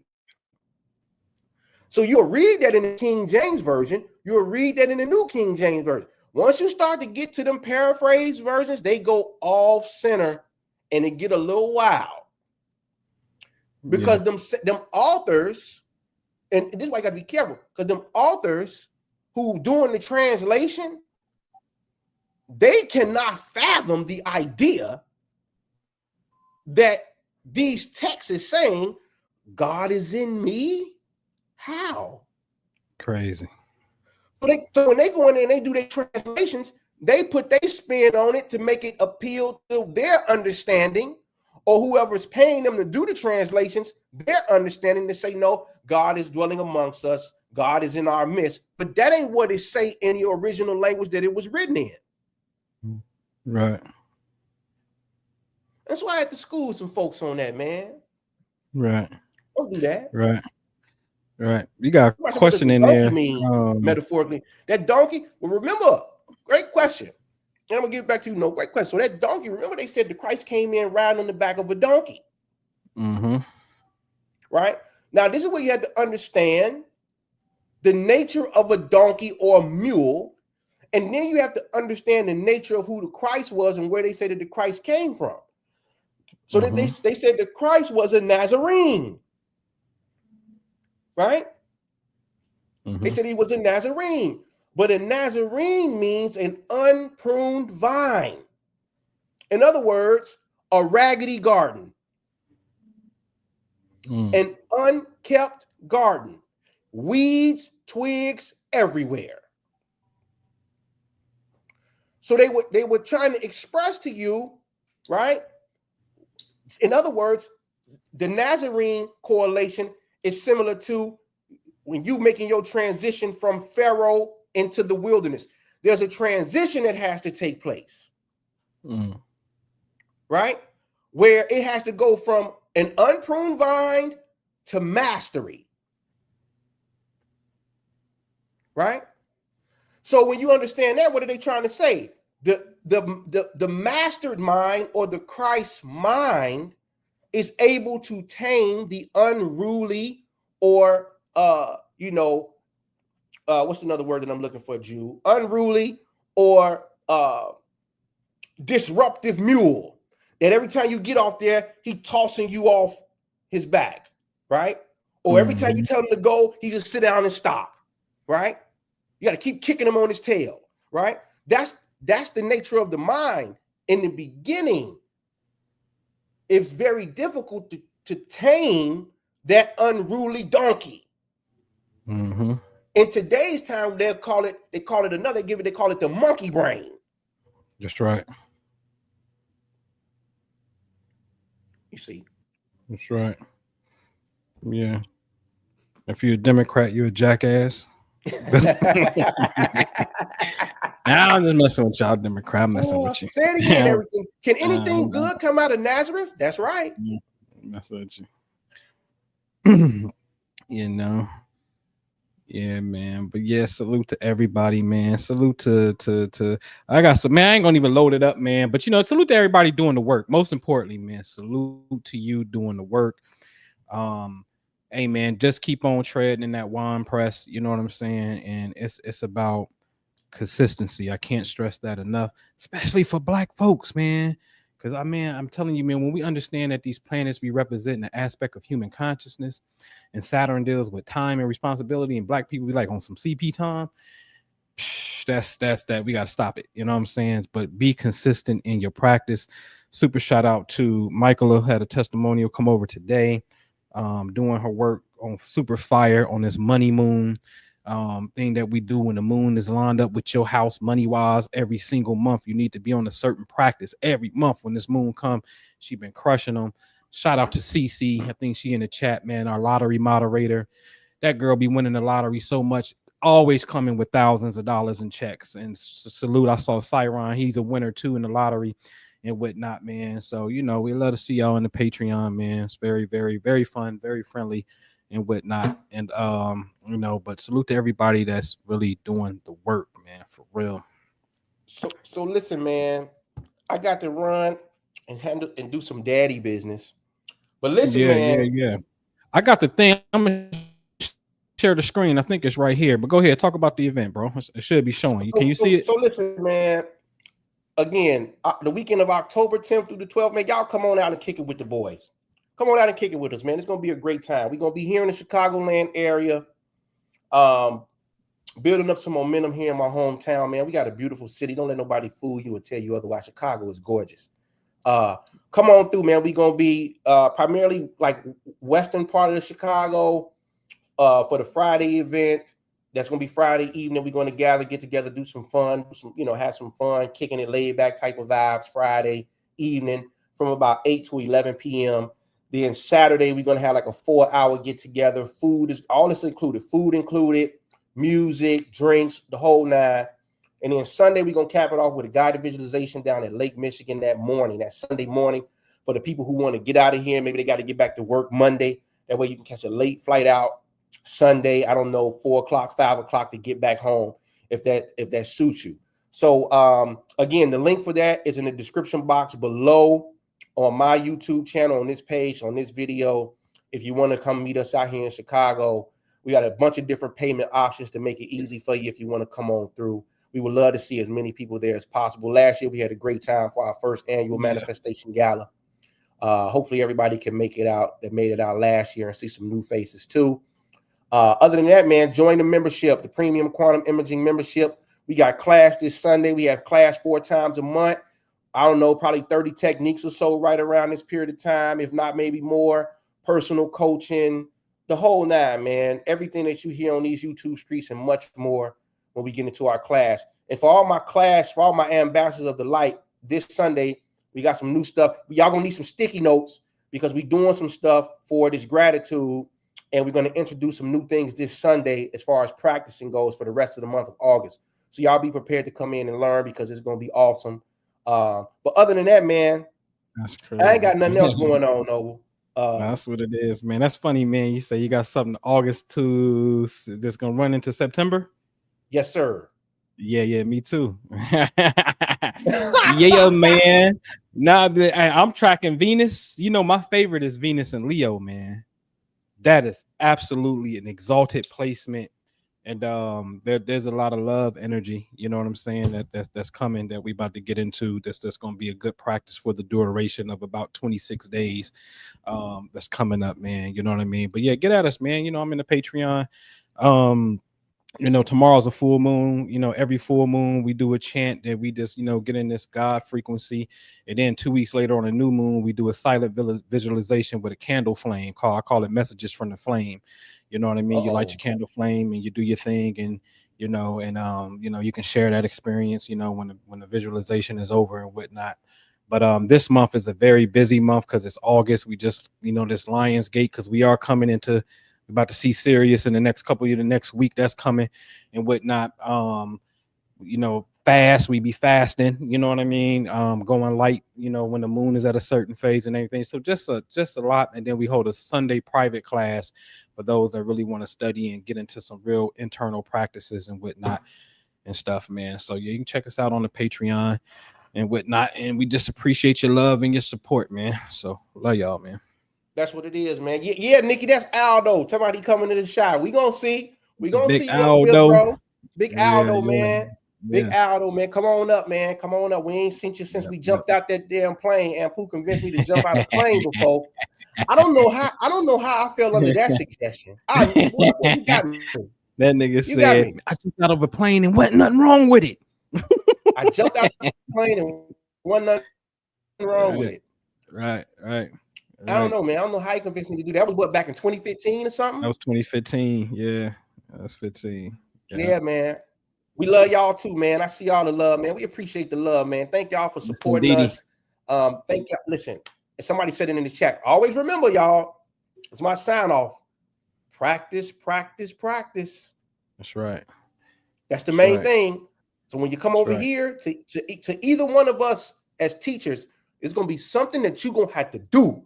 S3: So you'll read that in the King James Version. You'll read that in the New King James Version. Once you start to get to them paraphrase versions, they go off center and it get a little wild. Because them authors, and this is why you got to be careful, because them authors who doing the translation, they cannot fathom the idea that these texts is saying God is in me. How?
S2: Crazy.
S3: So when they go in there and they do their translations, they put their spin on it to make it appeal to their understanding, or whoever's paying them to do the translations, their understanding to say, no, God is dwelling amongst us. God is in our midst. But that ain't what it say in the original language that it was written in.
S2: Right.
S3: That's why I had to school some folks on that, man.
S2: Right.
S3: Don't do that.
S2: Right. You got a question in there.
S3: Metaphorically, that donkey. Well, remember, great question. And I'm gonna give it back to you. No, great question. So that donkey. Remember, they said the Christ came in riding on the back of a donkey.
S2: Mm-hmm.
S3: Right now, this is where you have to understand the nature of a donkey or a mule, and then you have to understand the nature of who the Christ was and where they say that the Christ came from. So that they said the Christ was a Nazarene. Right? They said he was a Nazarene, but a Nazarene means an unpruned vine. In other words, a raggedy garden, an unkept garden, weeds, twigs everywhere. So they were trying to express to you, right? In other words, the Nazarene correlation is similar to when you making your transition from Pharaoh into the wilderness. There's a transition that has to take place, right? Where it has to go from an unpruned vine to mastery, right? So when you understand that, what are they trying to say? The mastered mind, or the Christ mind, is able to tame the unruly, or what's another word that I'm looking for, Jew? Unruly or disruptive mule. That every time you get off there, he tossing you off his back, right? Or every time you tell him to go, he just sit down and stop, right? You got to keep kicking him on his tail, right? That's the nature of the mind in the beginning. it's very difficult to tame that unruly donkey.
S2: Mm-hmm.
S3: In today's time, they call it another, they call it the monkey brain.
S2: That's right.
S3: You see.
S2: That's right. Yeah. If you're a Democrat, you're a jackass. Now I'm just messing with y'all, Democrat. I'm messing with you.
S3: Say it again,
S2: Yeah.
S3: everything. Can anything good come out of Nazareth? That's right.
S2: Messing with you. You know. Yeah, man. But yeah, salute to everybody, man. Salute to I got some, man. I ain't gonna even load it up, man. But you know, salute to everybody doing the work. Most importantly, man, salute to you doing the work. Hey man, just keep on treading in that wine press. You know what I'm saying? And it's about consistency. I can't stress that enough, especially for black folks, man. Because I'm telling you, man, when we understand that these planets we represent an aspect of human consciousness, and Saturn deals with time and responsibility, and black people be like on some CP time. That's that we gotta stop it. You know what I'm saying? But be consistent in your practice. Super shout out to Michaela, who had a testimonial come over today, doing her work on super fire on this money moon thing that we do when the moon is lined up with your house money wise. Every single month you need to be on a certain practice every month. When this moon come, she been crushing them. Shout out to CC. I think she in the chat, man, our lottery moderator. That girl be winning the lottery so much, always coming with thousands of dollars in checks. And salute, I saw Cyron, he's a winner too in the lottery and whatnot, man. So you know, we love to see y'all in the Patreon, man. It's very, very, very fun, very friendly and whatnot. And you know, but salute to everybody that's really doing the work, man, for real.
S3: So listen, man, I got to run and handle and do some daddy business. But listen, man.
S2: Yeah. I got the thing. I'm gonna share the screen. I think it's right here. But go ahead, talk about the event, bro. It should be showing you. Can you see it?
S3: So listen, man. Again, the weekend of October 10th through the 12th, man, y'all come on out and kick it with the boys. Come on out and kick it with us, man. It's gonna be a great time. We're gonna be here in the Chicagoland area, building up some momentum here in my hometown, man. We got a beautiful city. Don't let nobody fool you or tell you otherwise. Chicago is gorgeous. Come on through, man. We're gonna be primarily like western part of the Chicago for the Friday event. That's gonna be Friday evening. We're gonna get together, do some fun, have some fun, kicking it laid back type of vibes. Friday evening from about 8 to 11 p.m. Then Saturday we're gonna have like a 4-hour get together. Food is all this included. Food included, music, drinks, the whole nine. And then Sunday we're gonna cap it off with a guided visualization down at Lake Michigan that Sunday morning, for the people who want to get out of here. Maybe they got to get back to work Monday. That way you can catch a late flight out Sunday, I don't know, 4 o'clock, 5 o'clock to get back home if that suits you. So again, the link for that is in the description box below on my YouTube channel, on this page, on this video. If you want to come meet us out here in Chicago, we got a bunch of different payment options to make it easy for you if you want to come on through. We would love to see as many people there as possible. Last year we had a great time for our first annual manifestation gala. Hopefully everybody can make it out that made it out last year and see some new faces too. Other than that, man, join the membership, the premium quantum imaging membership. We got class this Sunday. We have class 4 times a month. I don't know, probably 30 techniques or so right around this period of time, if not maybe more. Personal coaching, the whole nine, man. Everything that you hear on these YouTube streets and much more when we get into our class. And for all my ambassadors of the light, this Sunday, we got some new stuff. Y'all gonna need some sticky notes because we're doing some stuff for this gratitude. And we're going to introduce some new things this Sunday as far as practicing goes for the rest of the month of August. So y'all be prepared to come in and learn because it's going to be awesome. But other than that, man,
S2: that's crazy.
S3: I ain't got nothing else going on, no.
S2: That's what it is, man. That's funny, man. You say you got something August to that's going to run into September?
S3: Yes, sir.
S2: Yeah, me too. Yeah, man. Now that I'm tracking Venus, you know, my favorite is Venus and Leo, man. That is absolutely an exalted placement, and there's a lot of love energy. You know what I'm saying? That's coming that we about to get into. That's going to be a good practice for the duration of about 26 days. That's coming up, man. You know what I mean? But yeah, get at us, man. You know, I'm in the Patreon. You know, tomorrow's a full moon. You know, every full moon we do a chant that we just, you know, get in this God frequency. And then 2 weeks later on a new moon, we do a silent visualization with a candle flame. I call it messages from the flame. You know what I mean? You light your candle flame and you do your thing, and you know, you can share that experience, you know, when the visualization is over and whatnot. But this month is a very busy month because it's August. We just, you know, this Lion's Gate, because we are coming into, about to see Sirius in the next couple of the next week that's coming and whatnot. You know, fast, we be fasting, you know what I mean? Going light, you know, when the moon is at a certain phase and everything. So just a lot. And then we hold a Sunday private class for those that really want to study and get into some real internal practices and whatnot and stuff, man. So yeah, you can check us out on the Patreon and whatnot. And we just appreciate your love and your support, man. So love y'all, man.
S3: That's what it is, man. Yeah, Nikki, that's Aldo. Somebody coming to the shot. We gonna see. We gonna
S2: Big
S3: see
S2: Aldo.
S3: what bro. Big
S2: Yeah,
S3: Aldo,
S2: yeah,
S3: man. Big Aldo, man. Come on up, man. Come on up. We ain't seen you since we jumped out that damn plane. And Pooh convinced me to jump out a plane before. I don't know how I fell under that suggestion. What you got me?
S2: That nigga said, I jumped out of a plane and wasn't nothing wrong with it.
S3: I jumped out the plane and wasn't nothing wrong with it.
S2: Right.
S3: I don't know, man. I don't know how you convinced me to do that. That was what, back in 2015 or something?
S2: That was 2015. Yeah, that was 15.
S3: Yeah, man. We love y'all too, man. I see all the love, man. We appreciate the love, man. Thank y'all for supporting us. Thank y'all. Listen, if somebody said it in the chat, always remember, y'all, it's my sign off. Practice, practice, practice.
S2: That's right.
S3: That's the main thing. So when you come over here to either one of us as teachers, it's gonna be something that you're gonna have to do.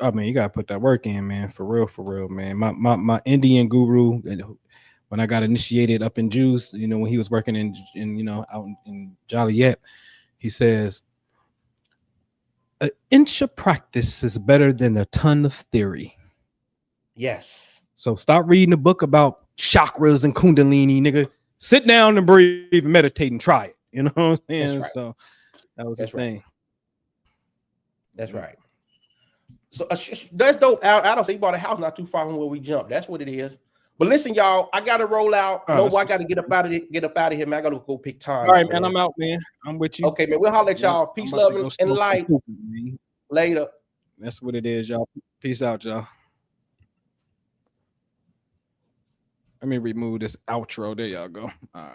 S2: I mean, you gotta put that work in, man. For real, man. My Indian guru, when I got initiated up in Jews, you know, when he was working in you know, out in Joliet, he says, an inch of practice is better than a ton of theory.
S3: Yes.
S2: So stop reading a book about chakras and kundalini, nigga. Sit down and breathe and meditate and try it. You know what I'm saying? Right. So that was the thing.
S3: That's right. So that's dope. I don't say he bought a house not too far from where we jumped. That's what it is. But listen, y'all, I gotta roll out. I gotta get up out of here, man. I gotta go pick time.
S2: All right, man. I'm out, man. I'm with you.
S3: Okay, man. We'll holler at y'all. Peace, love, and light. Later.
S2: That's what it is, y'all. Peace out, y'all. Let me remove this outro. There y'all go. All right.